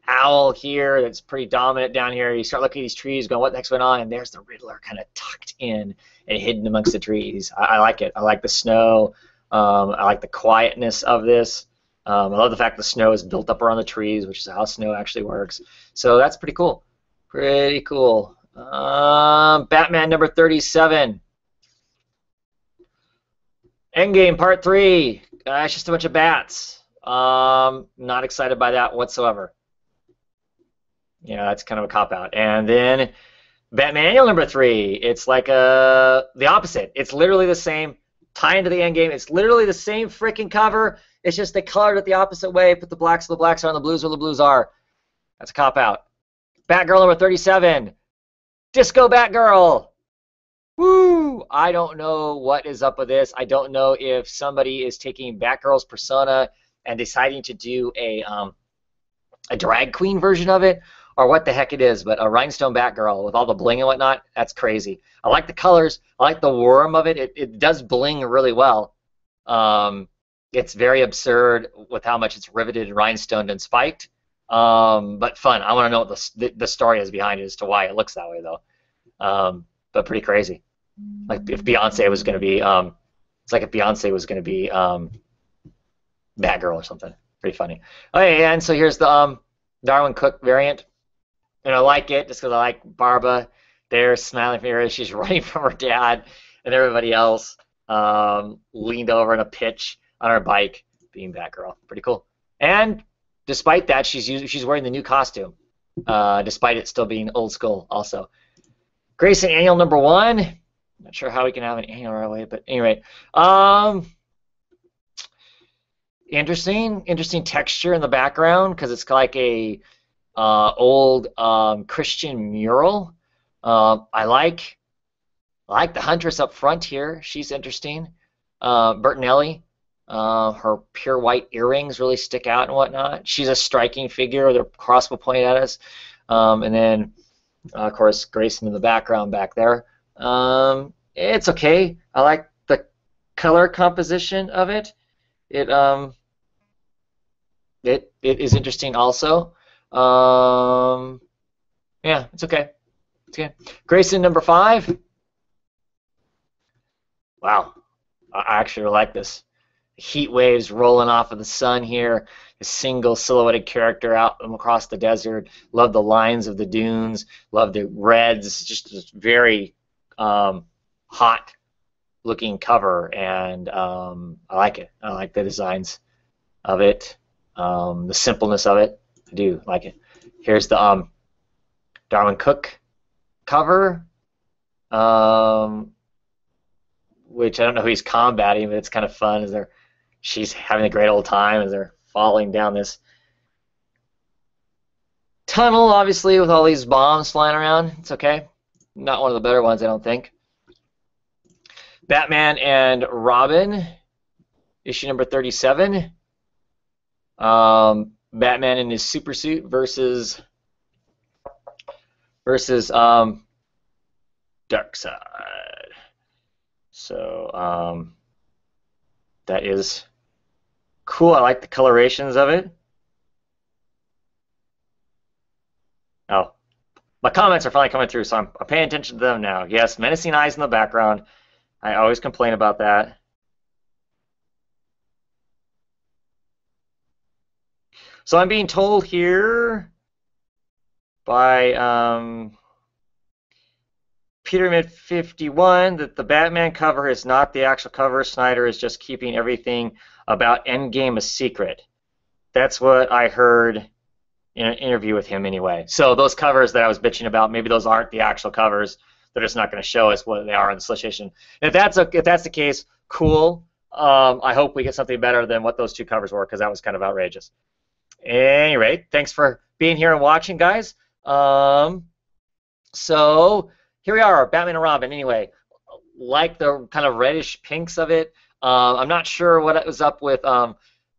owl here that's pretty dominant down here. You start looking at these trees, going, what the heck's going on? And there's the Riddler kind of tucked in and hidden amongst the trees. I like it. I like the snow. I like the quietness of this. I love the fact the snow is built up around the trees, which is how snow actually works. So that's pretty cool. Pretty cool. Batman number 37. Endgame Part 3. It's just a bunch of bats. Not excited by that whatsoever. Yeah, that's kind of a cop-out. And then Batman Annual number 3. It's like the opposite. It's literally the same. Tie into the Endgame. It's literally the same freaking cover. It's just they colored it the opposite way. Put the blacks where the blacks are and the blues where the blues are. That's a cop-out. Batgirl number 37. Disco Batgirl. Woo! I don't know what is up with this. I don't know if somebody is taking Batgirl's persona and deciding to do a drag queen version of it, or what the heck it is. But a rhinestone Batgirl with all the bling and whatnot, that's crazy. I like the colors. I like the worm of it. It does bling really well. It's very absurd with how much it's riveted and rhinestoned and spiked. But fun. I want to know what the story is behind it as to why it looks that way, though. But pretty crazy. Like if Beyonce was going to be, it's like if Beyonce was going to be Batgirl or something. Pretty funny. Okay, and so here's the Darwyn Cooke variant, and I like it just because I like Barba there smiling from here. She's running from her dad, and everybody else leaned over in a pitch on her bike, being Batgirl. Pretty cool. And despite that, she's wearing the new costume, despite it still being old school. Also, Grayson Annual number 1. Not sure how we can have an annual right away, but anyway, interesting texture in the background because it's like a old Christian mural. I like the Huntress up front here. She's interesting. Bertinelli, her pure white earrings really stick out and whatnot. She's a striking figure with her crossbow pointed at us, and then of course Grayson in the background back there. It's okay. I like the color composition of it. It is interesting also. Yeah, it's okay. It's okay. Grayson number 5. Wow, I actually like this. Heat waves rolling off of the sun here. A single silhouetted character out across the desert. Love the lines of the dunes. Love the reds. Just very hot looking cover, and I like it. I like the designs of it, the simpleness of it. I do like it. Here's the Darwyn Cooke cover, which I don't know who he's combating, but it's kind of fun as she's having a great old time as they're falling down this tunnel, obviously, with all these bombs flying around. It's okay. Not one of the better ones, I don't think. Batman and Robin, issue number 37. Batman in his super suit versus Darkseid. So that is cool. I like the colorations of it. Oh, my comments are finally coming through, so I'm paying attention to them now. Yes, menacing eyes in the background. I always complain about that. So I'm being told here by Peter Mid51 that the Batman cover is not the actual cover. Snyder is just keeping everything about Endgame a secret. That's what I heard in an interview with him anyway. So those covers that I was bitching about, maybe those aren't the actual covers. They're just not going to show us what they are in the solicitation. If that's the case, cool. I hope we get something better than what those 2 covers were, because that was kind of outrageous. Anyway, thanks for being here and watching, guys. So here we are, Batman and Robin. Anyway, like the kind of reddish pinks of it. I'm not sure what was up with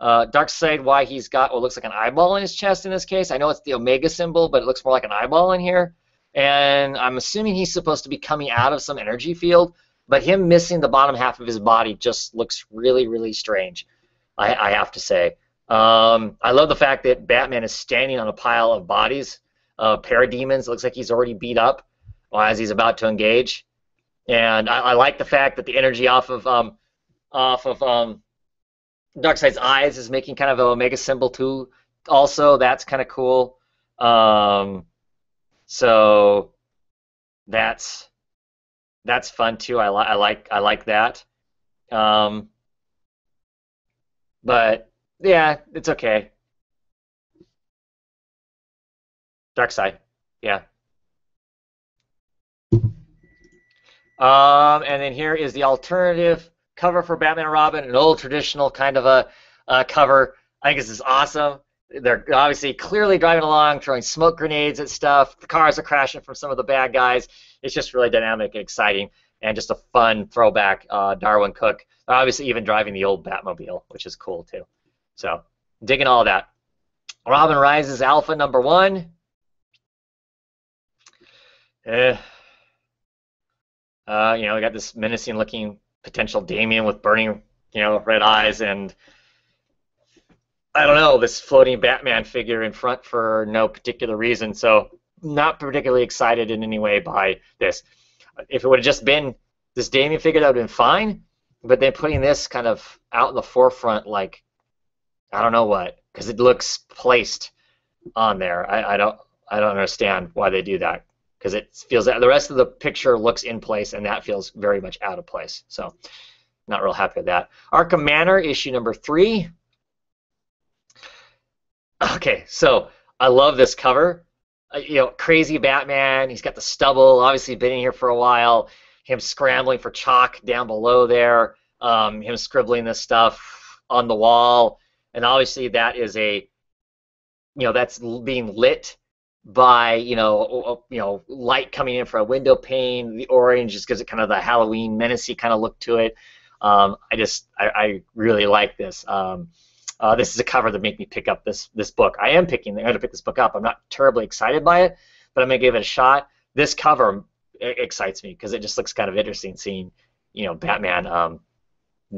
Darkseid, why he's got what looks like an eyeball in his chest in this case. I know it's the Omega symbol, but it looks more like an eyeball in here. And I'm assuming he's supposed to be coming out of some energy field, but him missing the bottom half of his body just looks really, really strange, I have to say. I love the fact that Batman is standing on a pile of bodies, parademons. It looks like he's already beat up as he's about to engage. And I like the fact that the energy off of Darkseid's eyes is making kind of an Omega symbol too. Also, that's kind of cool. So that's fun too. I like that. But yeah, it's okay. Dark Side. Yeah. And then here is the alternative cover for Batman and Robin, an old traditional kind of a cover. I think this is awesome. They're obviously clearly driving along, throwing smoke grenades at stuff. The cars are crashing from some of the bad guys. It's just really dynamic and exciting, and just a fun throwback. Darwyn Cooke. They're obviously even driving the old Batmobile, which is cool too. So digging all that. Robin Rises Alpha #1. Eh, we got this menacing-looking potential Damian with burning, red eyes, and I don't know, this floating Batman figure in front for no particular reason. So not particularly excited in any way by this. If it would have just been this Damian figure, that would have been fine. But then putting this kind of out in the forefront, like I don't know what, because it looks placed on there. I don't understand why they do that, because it feels that the rest of the picture looks in place, and that feels very much out of place. So not real happy with that. Arkham Manor issue #3. Okay, so I love this cover. Crazy Batman. He's got the stubble. Obviously, been in here for a while. Him scrambling for chalk down below there. Him scribbling this stuff on the wall, and obviously that is that's being lit by light coming in from a window pane. The orange just gives it kind of the Halloween menacey kind of look to it. I really like this. This is a cover that made me pick up this book. I'm going to pick this book up. I'm not terribly excited by it, but I'm going to give it a shot. This cover excites me because it just looks kind of interesting seeing, Batman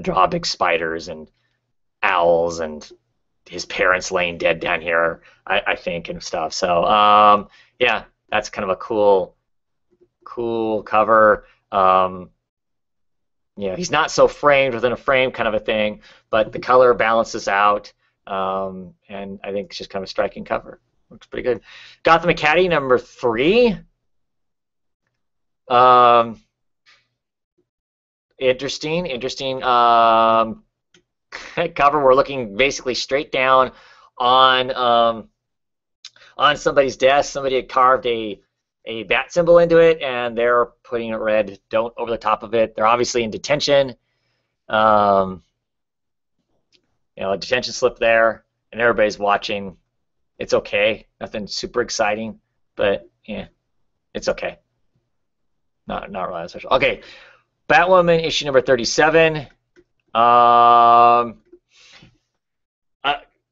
draw big spiders and owls and his parents laying dead down here, I think, and stuff. So, yeah, that's kind of a cool cover. He's not so framed within a frame kind of a thing, but the color balances out, and I think it's just kind of a striking cover. Looks pretty good. Gotham Academy #3. Interesting. Cover. We're looking basically straight down on somebody's desk. Somebody had carved a bat symbol into it, and they're putting a red "don't" over the top of it. They're obviously in detention. A detention slip there, and everybody's watching. It's okay. Nothing super exciting, but yeah, it's okay. Not really special. Okay, Batwoman issue #37.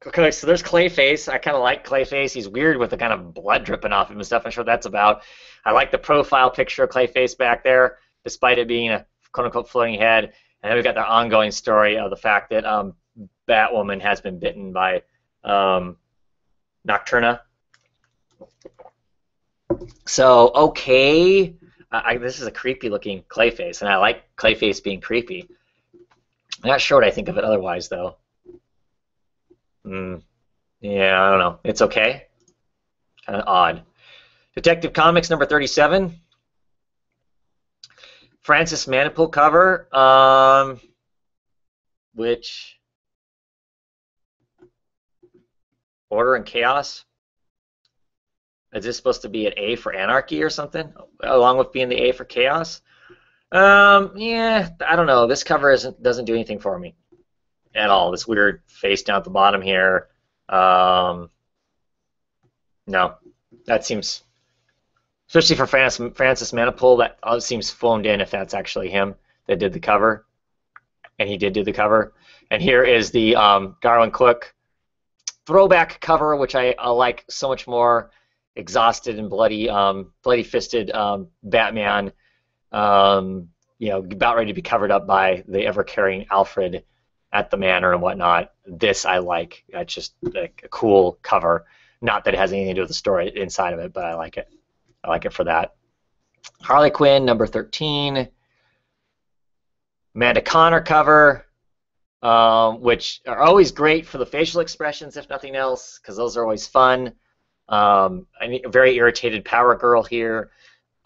Okay, so there's Clayface. I kind of like Clayface. He's weird with the kind of blood dripping off him and stuff. I'm sure what that's about. I like the profile picture of Clayface back there, despite it being a quote-unquote floating head. And then we've got the ongoing story of the fact that Batwoman has been bitten by Nocturna. So, okay. This is a creepy-looking Clayface, and I like Clayface being creepy. I'm not sure what I think of it otherwise, though. Yeah, I don't know. It's okay. Kind of odd. Detective Comics #37. Francis Manapul cover, which Order and Chaos. Is this supposed to be an A for Anarchy or something, along with being the A for Chaos? Yeah, I don't know. This cover doesn't do anything for me at all. This weird face down at the bottom here. No, that seems, especially for Francis Manapul, that seems phoned in if that's actually him that did the cover, and he did do the cover. And here is the Darwyn Cooke throwback cover, which I like so much more. Exhausted and bloody-fisted Batman, about ready to be covered up by the ever-carrying Alfred at the manor and whatnot. This I like. It's just like a cool cover. Not that it has anything to do with the story inside of it, but I like it. I like it for that. Harley Quinn #13. Amanda Conner cover, which are always great for the facial expressions, if nothing else, because those are always fun. A very irritated Power Girl here.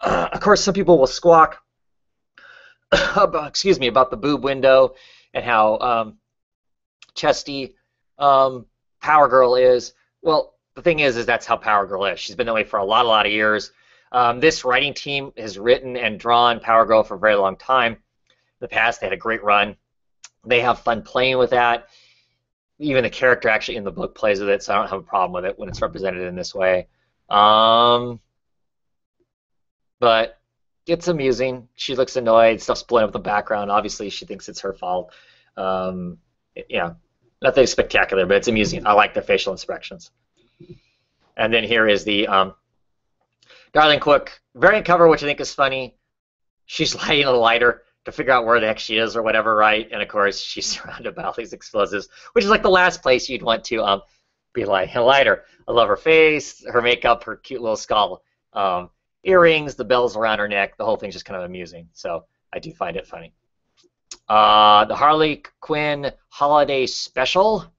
Of course, some people will squawk about the boob window and how chesty Power Girl is. Well, the thing is that's how Power Girl is. She's been that way for a lot of years. This writing team has written and drawn Power Girl for a very long time. In the past, they had a great run. They have fun playing with that. Even the character actually in the book plays with it, so I don't have a problem with it when it's represented in this way. But it's amusing. She looks annoyed. Stuff's blowing up in the background. Obviously, she thinks it's her fault. Yeah, nothing spectacular, but it's amusing. I like the facial expressions. And then here is the Darling Cook variant cover, which I think is funny. She's lighting a lighter to figure out where the heck she is or whatever, right? And of course, she's surrounded by all these explosives, which is like the last place you'd want to be lighting a lighter. I love her face, her makeup, her cute little skull, earrings, the bells around her neck. The whole thing's just kind of amusing, so I do find it funny. The Harley Quinn Holiday Special.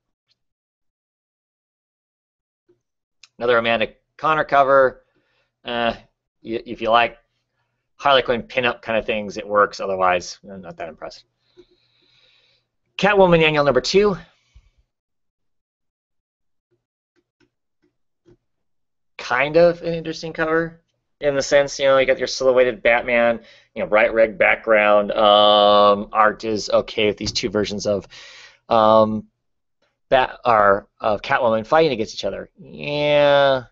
Another Amanda Conner cover. If you like Harley Quinn pinup kind of things, it works. Otherwise, I'm not that impressed. Catwoman Annual number 2. Kind of an interesting cover in the sense, you got your silhouetted Batman, bright red background. Art is okay with these two versions of of Catwoman fighting against each other. Yeah,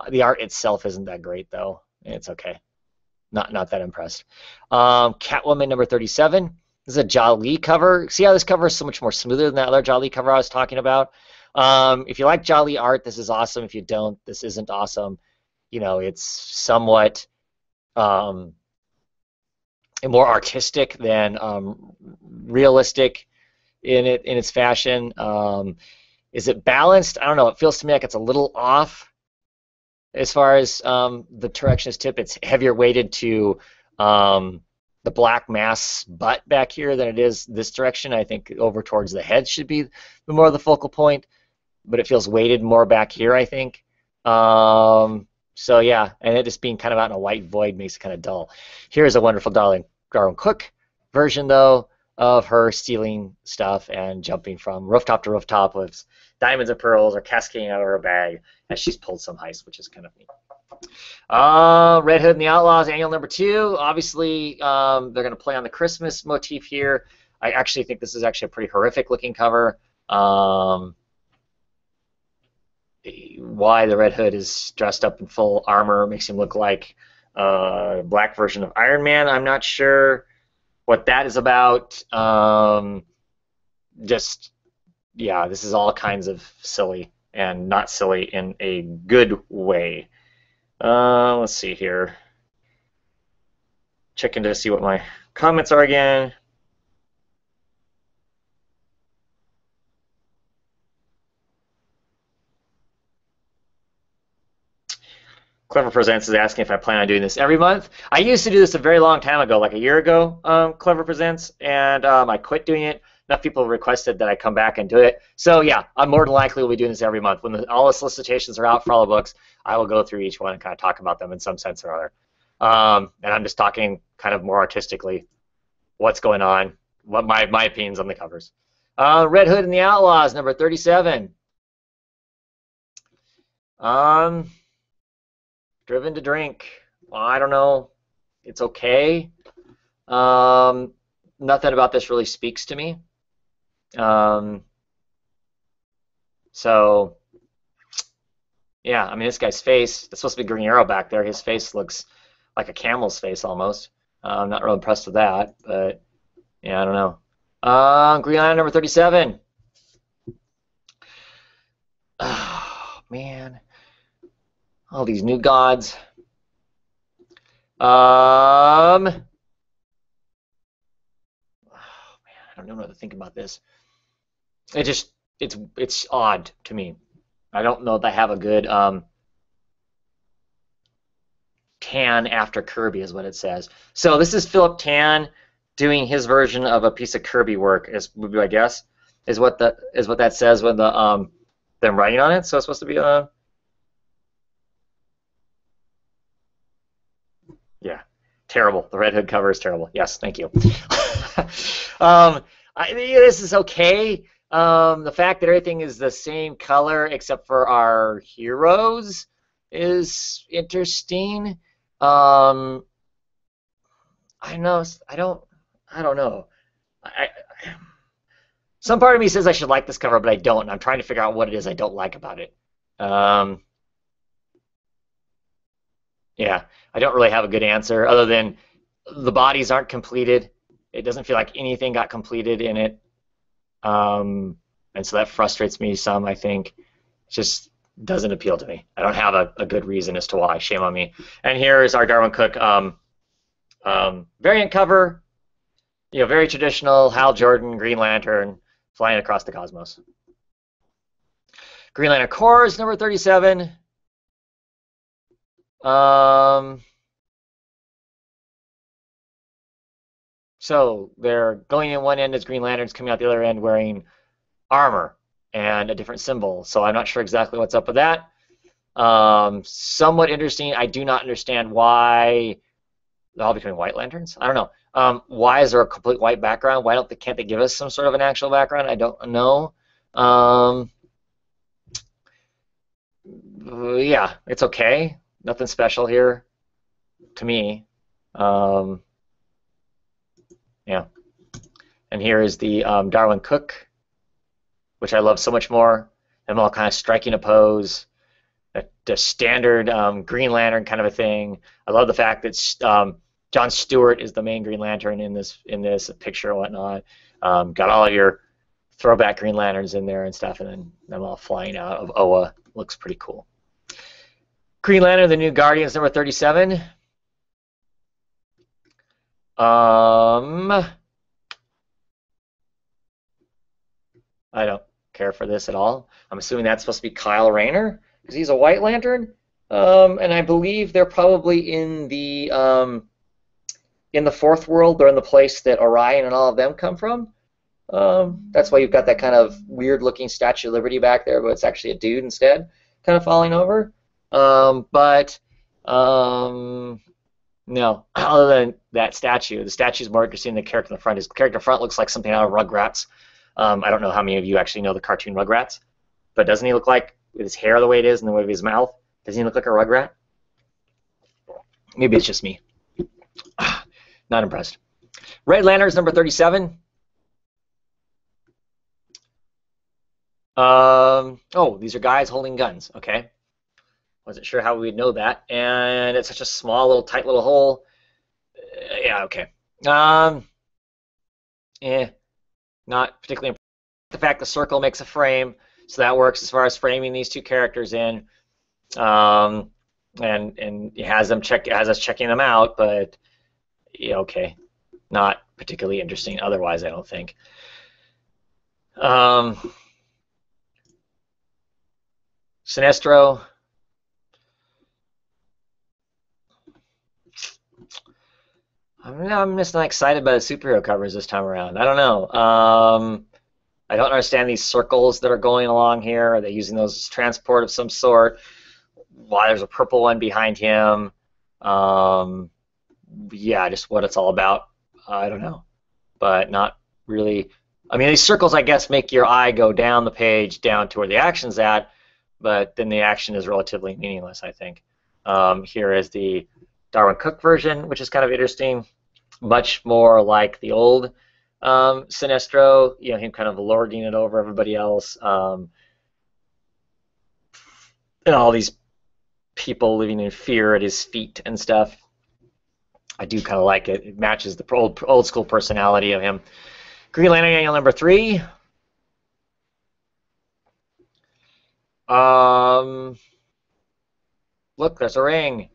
the art itself isn't that great though. It's okay. Not that impressed. Catwoman number 37. This is a Jolie cover. See how this cover is so much more smoother than that other Jolie cover I was talking about? If you like Jolie art, this is awesome. If you don't, this isn't awesome. It's somewhat more artistic than realistic in its fashion. Is it balanced? I don't know. It feels to me like it's a little off as far as the directionist tip. It's heavier weighted to the black mass butt back here than it is this direction. I think over towards the head should be the more of the focal point, but it feels weighted more back here, I think. So yeah, and it just being kind of out in a white void makes it kind of dull. Here's a wonderful Darling Cook version, though, of her stealing stuff and jumping from rooftop to rooftop with diamonds and pearls or cascading out of her bag as she's pulled some heist, which is kind of neat. Red Hood and the Outlaws Annual number 2. Obviously, they're going to play on the Christmas motif here. I actually think this is actually a pretty horrific looking cover. Why the Red Hood is dressed up in full armor makes him look like a black version of Iron Man. I'm not sure what that is about. Yeah, this is all kinds of silly, and not silly in a good way. Let's see here. Checking to see what my comments are again. Clever Presents is asking if I plan on doing this every month. I used to do this a very long time ago, like a year ago, Clever Presents, and I quit doing it. Enough people requested that I come back and do it. So yeah, I'm more than likely will be doing this every month. When all the solicitations are out for all the books, I will go through each one and kind of talk about them in some sense or other. And I'm just talking kind of more artistically what's going on, what my opinions on the covers. Red Hood and the Outlaws, number 37. Driven to Drink. Well, I don't know. It's okay. Nothing about this really speaks to me. So, yeah, I mean, this guy's face, it's supposed to be Green Arrow back there. His face looks like a camel's face almost. I'm not real impressed with that, but, yeah, I don't know. Green Lantern number 37. Oh, man. All these new gods. Oh, man, I don't know what to think about this. It's odd to me. I don't know if I have a good Tan after Kirby is what it says. So this is Philip Tan doing his version of a piece of Kirby work, would be my guess, is what that says with the them writing on it. So it's supposed to be yeah, terrible. The Red Hood cover is terrible. Yes, thank you. This is okay. The fact that everything is the same color except for our heroes is interesting. Um, I know. I don't know. Some part of me says I should like this cover, but I don't. And I'm trying to figure out what it is I don't like about it. Um, yeah, I don't really have a good answer other than the bodies aren't completed. It doesn't feel like anything got completed in it. And so that frustrates me some, I think. It just doesn't appeal to me. I don't have a good reason as to why. Shame on me. And here is our Darwyn Cooke variant cover. You know, very traditional Hal Jordan, Green Lantern, flying across the cosmos. Green Lantern Corps, number 37. So they're going in one end as Green Lanterns, coming out the other end wearing armor and a different symbol. So I'm not sure exactly what's up with that. Somewhat interesting. I do not understand why they're all becoming White Lanterns. I don't know. Why is there a complete white background? Why can't they give us some sort of an actual background? I don't know. Yeah, it's okay. Nothing special here to me. Yeah. And here is the Darwyn Cooke, which I love so much more. Them all kind of striking a pose. The standard Green Lantern kind of a thing. I love the fact that John Stewart is the main Green Lantern in this picture and whatnot. Got all of your throwback Green Lanterns in there and stuff, and then them all flying out of Oa. Looks pretty cool. Green Lantern, the New Guardians, number 37. I don't care for this at all. I'm assuming that's supposed to be Kyle Rayner because he's a White Lantern, and I believe they're probably in the fourth world. They're in the place that Orion and all of them come from. That's why you've got that kind of weird-looking Statue of Liberty back there, but it's actually a dude instead, kind of falling over. No, other than that statue, the statue is more interesting than the character in the front. His character in the front looks like something out of Rugrats. I don't know how many of you actually know the cartoon Rugrats, but doesn't he look like, with his hair the way it is and the way of his mouth, doesn't he look like a Rugrat? Maybe it's just me. Not impressed. Red Lanterns, number 37. Oh, these are guys holding guns. Okay. Wasn't sure how we'd know that. And it's such a small, little, tight little hole. Yeah, okay. Not particularly impressed. The fact the circle makes a frame, so that works as far as framing these two characters in. And it has us checking them out, but yeah, okay. Not particularly interesting otherwise, I don't think. Sinestro. I'm just not excited by the superhero covers this time around. I don't know. I don't understand these circles that are going along here. Are they using those as transport of some sort? Why there's a purple one behind him? Yeah, just what it's all about. I don't know. But not really. I mean, these circles, I guess, make your eye go down the page, down to where the action's at, but then the action is relatively meaningless, I think. Here is the Darwyn Cooke version, which is kind of interesting, much more like the old Sinestro, you know, him kind of lording it over everybody else, and all these people living in fear at his feet and stuff. I do kind of like it. It matches the old school personality of him. Green Lantern Annual number 3. Look, there's a ring.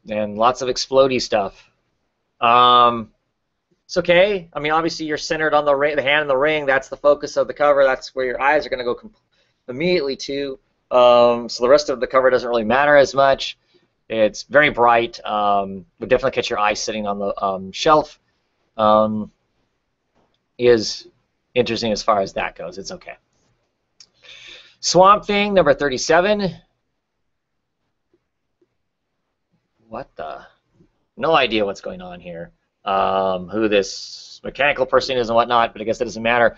And lots of explodey stuff. It's okay. I mean, obviously you're centered on the hand in the ring. That's the focus of the cover. That's where your eyes are going to go immediately to. So the rest of the cover doesn't really matter as much. It's very bright. Would definitely catch your eye sitting on the shelf. Is interesting as far as that goes. It's okay. Swamp Thing, number 37. What the? No idea what's going on here. who this mechanical person is and whatnot, but I guess that doesn't matter.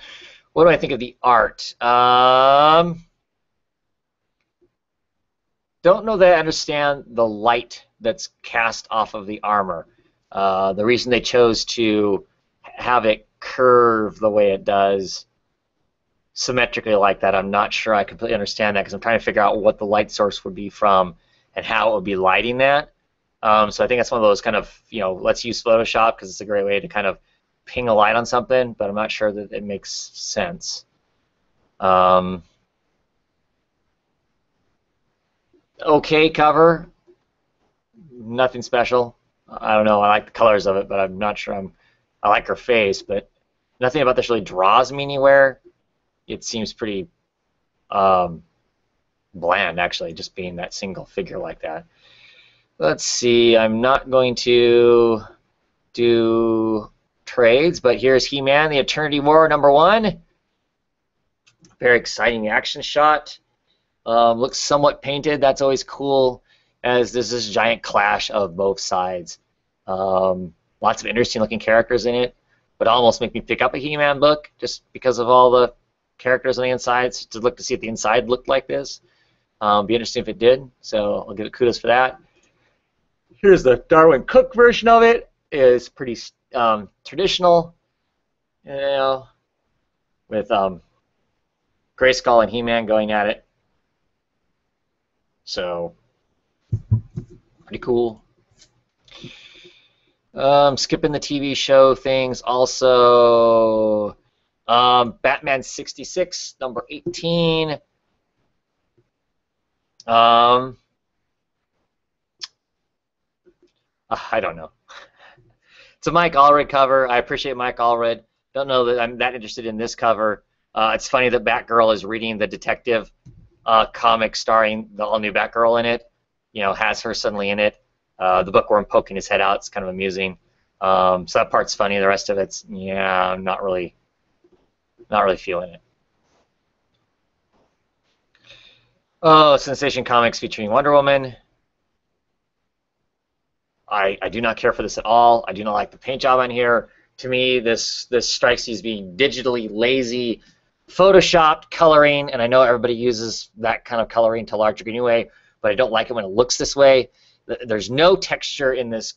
What do I think of the art? Don't know that I understand the light that's cast off of the armor. The reason they chose to have it curve the way it does, symmetrically like that, I'm not sure I completely understand that, because I'm trying to figure out what the light source would be from and how it would be lighting that. So I think that's one of those kind of, let's use Photoshop because it's a great way to kind of ping a light on something, but I'm not sure that it makes sense. Okay cover, nothing special. I don't know, I like the colors of it, but I'm not sure I like her face, but nothing about this really draws me anywhere. It seems pretty bland, actually, just being that single figure like that. Let's see, I'm not going to do trades, but here's He-Man, the Eternity War #1. Very exciting action shot. Looks somewhat painted. That's always cool, as there's this giant clash of both sides. Lots of interesting looking characters in it, but almost make me pick up a He-Man book just because of all the characters on the insides, to look to see if the inside looked like this. Be interesting if it did, so I'll give it kudos for that. Here's the Darwin Cook version of it. It's pretty traditional, with Grayskull and He-Man going at it. So, pretty cool. Skipping the TV show things. Also, Batman 66, #18. I don't know. It's a Mike Allred cover. I appreciate Mike Allred. Don't know that I'm that interested in this cover. It's funny that Batgirl is reading the detective comic starring the all-new Batgirl in it. Has her suddenly in it. The bookworm poking his head out. It's kind of amusing. So that part's funny. The rest of it's, I'm not really feeling it. Oh, Sensation Comics featuring Wonder Woman. I do not care for this at all. I do not like the paint job on here. To me, this strikes me as being digitally lazy, photoshopped coloring, and I know everybody uses that kind of coloring to a large degree anyway, but I don't like it when it looks this way. There's no texture in this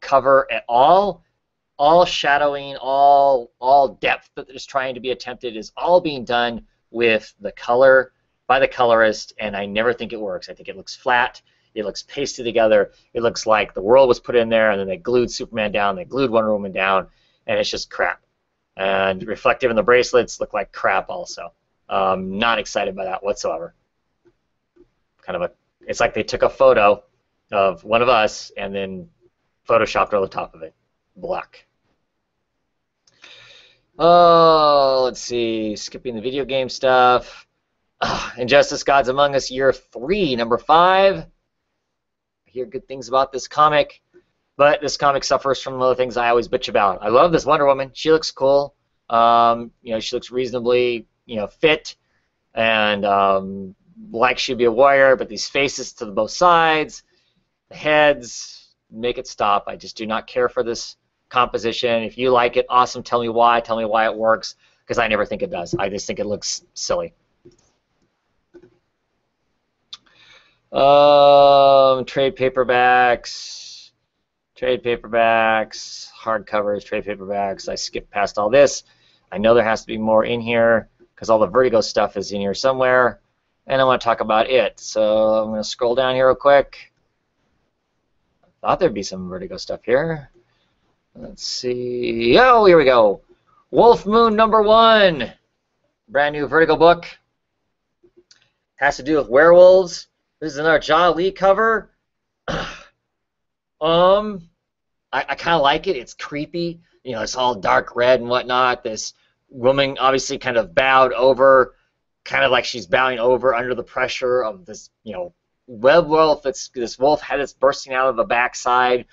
cover at all. All shadowing, all depth that is trying to be attempted is all being done with the color by the colorist, and I never think it works. I think it looks flat. It looks pasted together. It looks like the world was put in there, and then they glued Superman down, they glued Wonder Woman down, and it's just crap. And reflective in the bracelets look like crap also. Not excited by that whatsoever. It's like they took a photo of one of us and then photoshopped over the top of it. Black. Oh, let's see. Skipping the video game stuff. Injustice: Gods Among Us Year 3, #5. I hear good things about this comic, but this comic suffers from other things I always bitch about. I love this Wonder Woman. She looks cool. She looks reasonably, fit, and like she'd be a warrior. But these faces to both sides, the heads, make it stop. I just do not care for this composition. If you like it, awesome. Tell me why. Tell me why it works, because I never think it does. I just think it looks silly. Trade paperbacks, hardcovers, trade paperbacks. I skipped past all this. I know there has to be more in here because all the Vertigo stuff is in here somewhere, and I want to talk about it. So I'm going to scroll down here real quick. I thought there'd be some Vertigo stuff here. Let's see. Oh, here we go. Wolf Moon #1. Brand new Vertigo book. Has to do with werewolves. This is another Jaa Lee cover. I kind of like it. It's creepy. It's all dark red and whatnot. This woman obviously kind of bowed over, kind of like she's bowing over under the pressure of this, web wolf. This wolf head that's bursting out of the backside,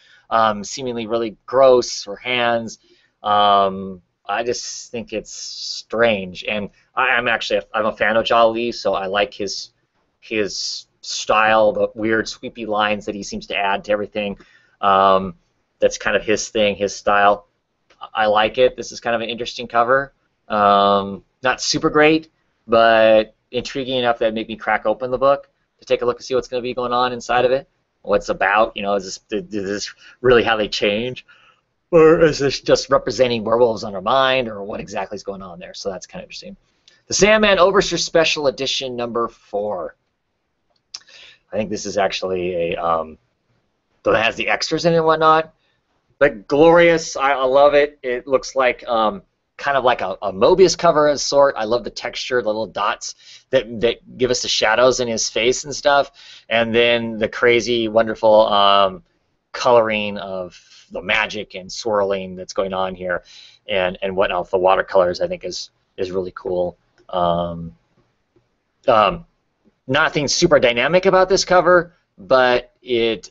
seemingly really gross. Her hands. I just think it's strange, and I'm a fan of Jaa Lee, so I like his style, the weird sweepy lines that he seems to add to everything. That's kind of his thing, his style. I like it. This is kind of an interesting cover. Not super great, but intriguing enough that it made me crack open the book to take a look and see what's going to be going on inside of it, what's about. You know, is this really how they change, or is this just representing werewolves on our mind, or what exactly is going on there? So that's kind of interesting. The Sandman Overseer Special Edition #4. I think this is actually a though it has the extras in it and whatnot. But glorious, I love it. It looks like kind of like a Mobius cover of sort. I love the texture, the little dots that give us the shadows in his face and stuff, and then the crazy, wonderful coloring of the magic and swirling that's going on here, and whatnot. The watercolors I think is really cool. Nothing super dynamic about this cover, but it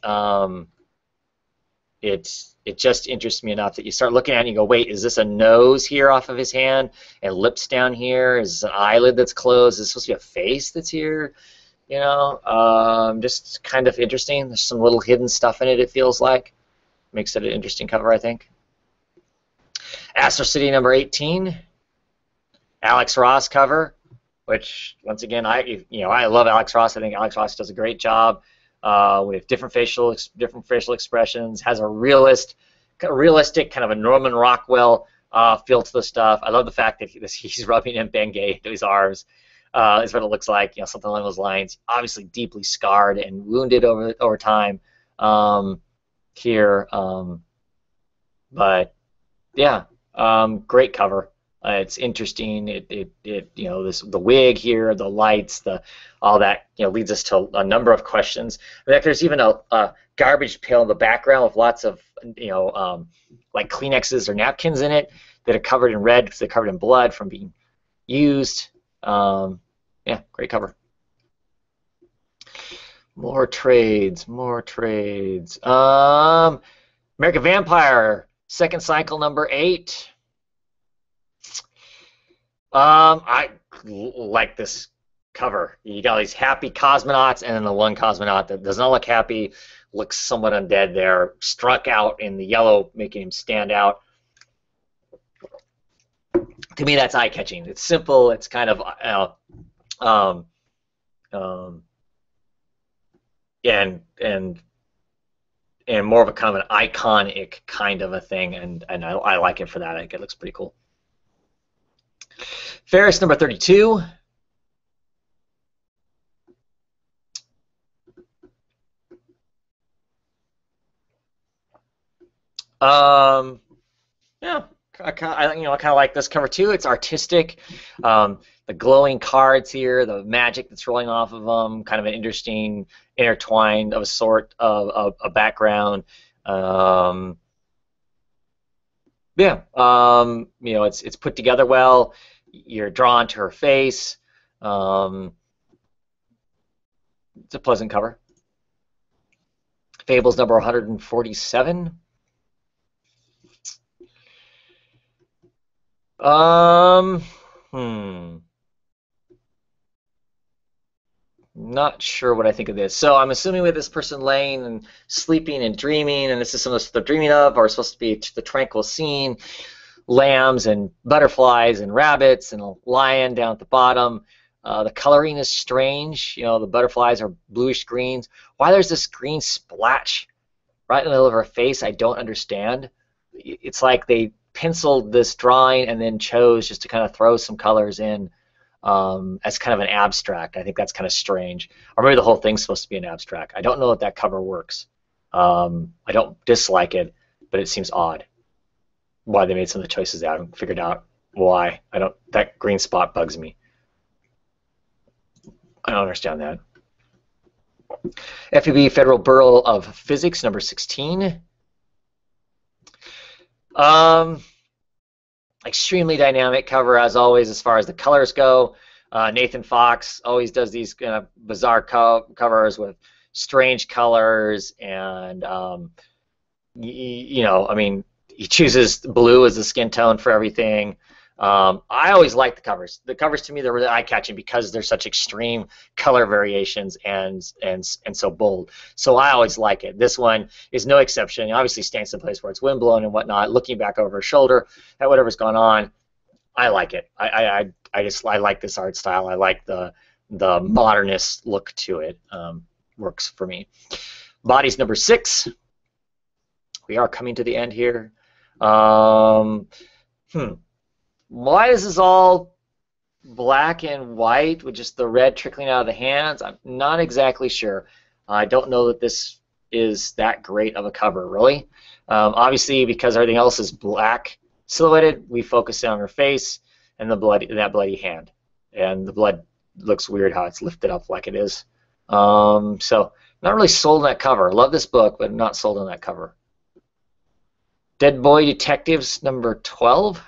just interests me enough that you start looking at it and you go, wait, is this a nose here off of his hand and lips down here? Is this an eyelid that's closed? Is this supposed to be a face that's here? You know, just kind of interesting. There's some little hidden stuff in it, it feels like. Makes it an interesting cover, I think. Astro City #18. Alex Ross cover, which, once again, I love Alex Ross. I think Alex Ross does a great job. With different facial expressions, has a realistic kind of a Norman Rockwell feel to the stuff. I love the fact that he's rubbing in Bengay into his arms. Is what it looks like, you know, something along those lines. Obviously, deeply scarred and wounded over time here, but yeah, great cover. It's interesting. It you know, the wig here, the lights, all that, you know, leads us to a number of questions. In fact, there's even a garbage pail in the background with lots of, you know, like Kleenexes or napkins in it that are covered in red because they're covered in blood from being used. Yeah, great cover. More trades. American Vampire, second cycle #8. I like this cover. You got these happy cosmonauts, and then the one cosmonaut that does not look happy, looks somewhat undead there, struck out in the yellow, making him stand out. To me, that's eye-catching. It's simple. It's kind of and more of a kind of an iconic kind of a thing, and I like it for that. I think it looks pretty cool. Ferris #32. Yeah, I kind of like this cover too. It's artistic. The glowing cards here, the magic that's rolling off of them, kind of an interesting intertwined of a sort of a background. Yeah, you know, it's put together well. You're drawn to her face. It's a pleasant cover. Fables #147. Not sure what I think of this. So I'm assuming with this person laying and sleeping and dreaming, and this is something they're dreaming of, or it's supposed to be the tranquil scene, lambs and butterflies and rabbits and a lion down at the bottom. The coloring is strange. You know, the butterflies are bluish greens. Why there's this green splash right in the middle of her face, I don't understand. It's like they penciled this drawing and then chose just to kind of throw some colors in as kind of an abstract. I think that's kind of strange. Or maybe the whole thing's supposed to be an abstract. I don't know if that cover works. I don't dislike it, but it seems odd why they made some of the choices. I haven't figured out why. That green spot bugs me. I don't understand that. FEB Federal Bureau of Physics #16. Extremely dynamic cover as always as far as the colors go. Nathan Fox always does these kind of bizarre covers with strange colors, and you know, I mean, he chooses blue as the skin tone for everything. I always like the covers. The covers to me, they're really eye-catching because they're such extreme color variations and so bold. So I always like it. This one is no exception. It obviously stands in place where it's windblown and whatnot, looking back over her shoulder at whatever's gone on. I like it. I like this art style. I like the modernist look to it. Works for me. Bodies number 6. We are coming to the end here. Why is this all black and white with just the red trickling out of the hands? I'm not exactly sure. I don't know that this is that great of a cover, really. Obviously, because everything else is black silhouetted, we focus on her face and that bloody hand. And the blood looks weird how it's lifted up like it is. So, not really sold on that cover. Love this book, but not sold on that cover. Dead Boy Detectives number 12.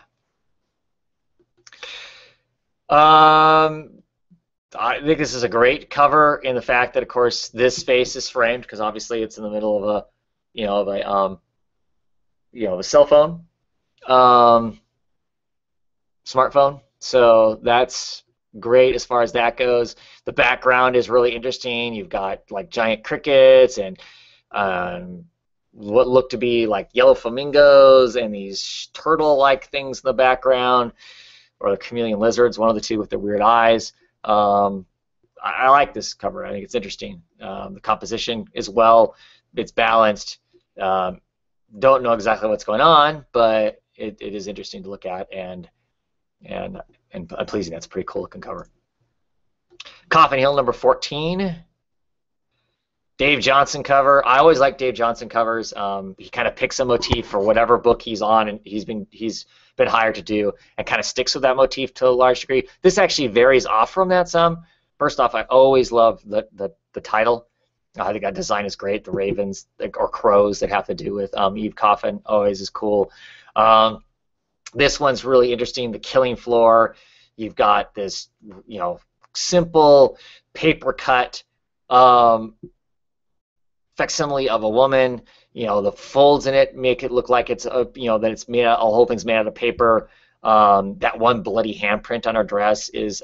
I think this is a great cover in the fact that, of course, this face is framed because obviously it's in the middle of a cell phone, smartphone. So that's great as far as that goes. The background is really interesting. You've got like giant crickets and what look to be like yellow flamingos and these turtle-like things in the background, or the chameleon lizards, one of the two with the weird eyes. I like this cover. I think it's interesting. The composition is well. It's balanced. Don't know exactly what's going on, but it is interesting to look at and pleasing. That's a pretty cool looking cover. Coffin Hill number 14. Dave Johnson cover. I always like Dave Johnson covers. He kind of picks a motif for whatever book he's on, and he's been hired to do, and kind of sticks with that motif to a large degree. This actually varies off from that some. First off, I always love the title. I think that design is great. The ravens or crows that have to do with Eve Coffin always is cool. This one's really interesting. The Killing Floor. You've got this, simple paper cut facsimile of a woman. The folds in it make it look like it's that it's made out, the whole thing's made out of paper. That one bloody handprint on her dress is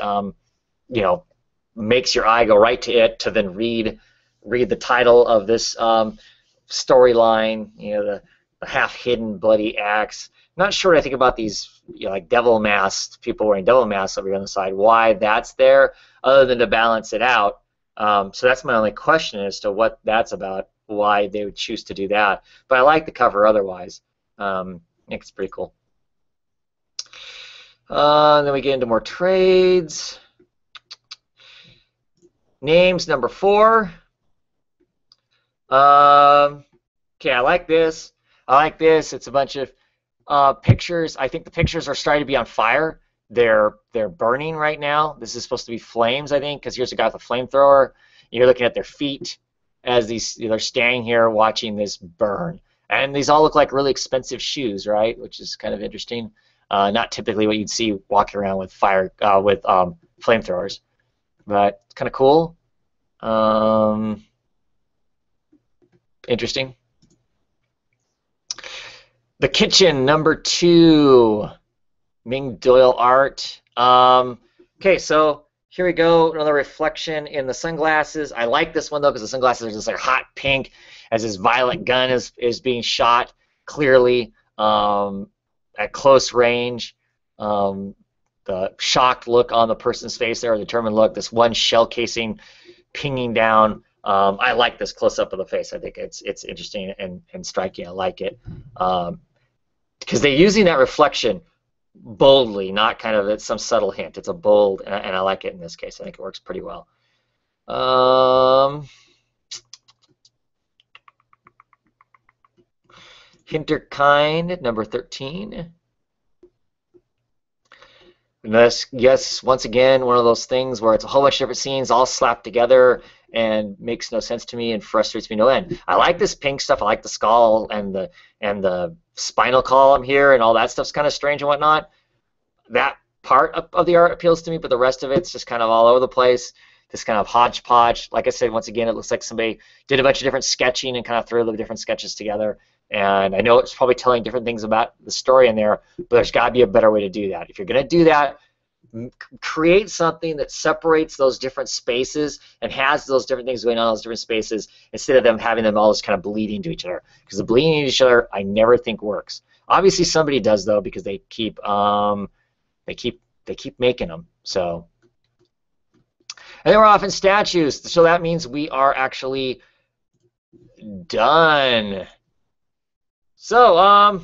makes your eye go right to it to then read the title of this storyline. The half-hidden bloody axe. Not sure what I think about these like devil masks, people wearing devil masks over here on the side. Why that's there, other than to balance it out. So that's my only question as to what that's about, why they would choose to do that. But I like the cover otherwise. I think it's pretty cool. Then we get into more trades. Names number 4. Okay, I like this. It's a bunch of pictures. I think the pictures are starting to be on fire. They're burning right now. This is supposed to be flames, I think, because here's a guy with a flamethrower. You're looking at their feet as they're standing here watching this burn. And these all look like really expensive shoes, right? Which is kind of interesting. Not typically what you'd see walking around with flamethrowers, but it's kind of cool. Interesting. The Kitchen number 2. Ming Doyle art. Okay, so here we go. Another reflection in the sunglasses. I like this one though because the sunglasses are just like hot pink as this violet gun is being shot clearly at close range. The shocked look on the person's face there, the determined look. This one shell casing pinging down. I like this close up of the face. I think it's interesting and striking. I like it because they're using that reflection boldly, not kind of some subtle hint. It's a bold, and I like it in this case. I think it works pretty well. Hinterkind, number 13. And this, yes, once again, one of those things where it's a whole bunch of different scenes all slapped together and makes no sense to me and frustrates me no end. I like this pink stuff. I like the skull and the spinal column here and all that stuff's kind of strange and whatnot. That part of the art appeals to me, but the rest of it's just kind of all over the place. This kind of hodgepodge. Like I said, once again, it looks like somebody did a bunch of different sketching and kind of threw the different sketches together. And I know it's probably telling different things about the story in there, but there's got to be a better way to do that. If you're going to do that, create something that separates those different spaces and has those different things going on in those different spaces instead of them having them all just kind of bleeding to each other. Because the bleeding to each other, I never think works. Obviously, somebody does though, because they keep making them. So, and then we're off in statues. So that means we are actually done. So,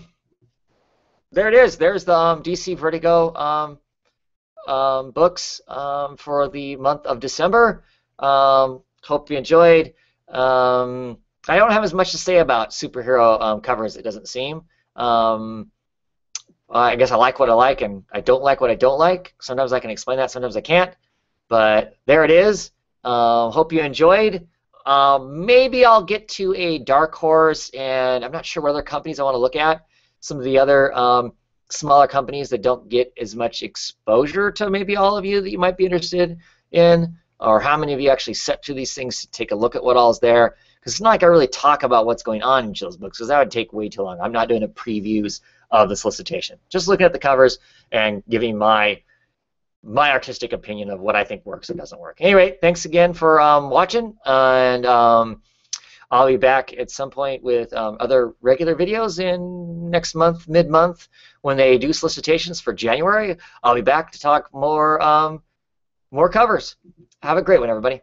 there it is. There's the DC Vertigo books for the month of December. Hope you enjoyed. I don't have as much to say about superhero covers, it doesn't seem. I guess I like what I like and I don't like what I don't like. Sometimes I can explain that, sometimes I can't. But there it is. Hope you enjoyed. Maybe I'll get to a Dark Horse, and I'm not sure what other companies I want to look at. Some of the other smaller companies that don't get as much exposure to maybe all of you that you might be interested in, or how many of you actually set through these things to take a look at what all's there. Because it's not like I really talk about what's going on in each of those books, because that would take way too long. I'm not doing a previews of the solicitation. Just looking at the covers and giving my artistic opinion of what I think works and doesn't work. Anyway, thanks again for watching, and I'll be back at some point with other regular videos in next month, mid-month, when they do solicitations for January. I'll be back to talk more covers. Have a great one, everybody.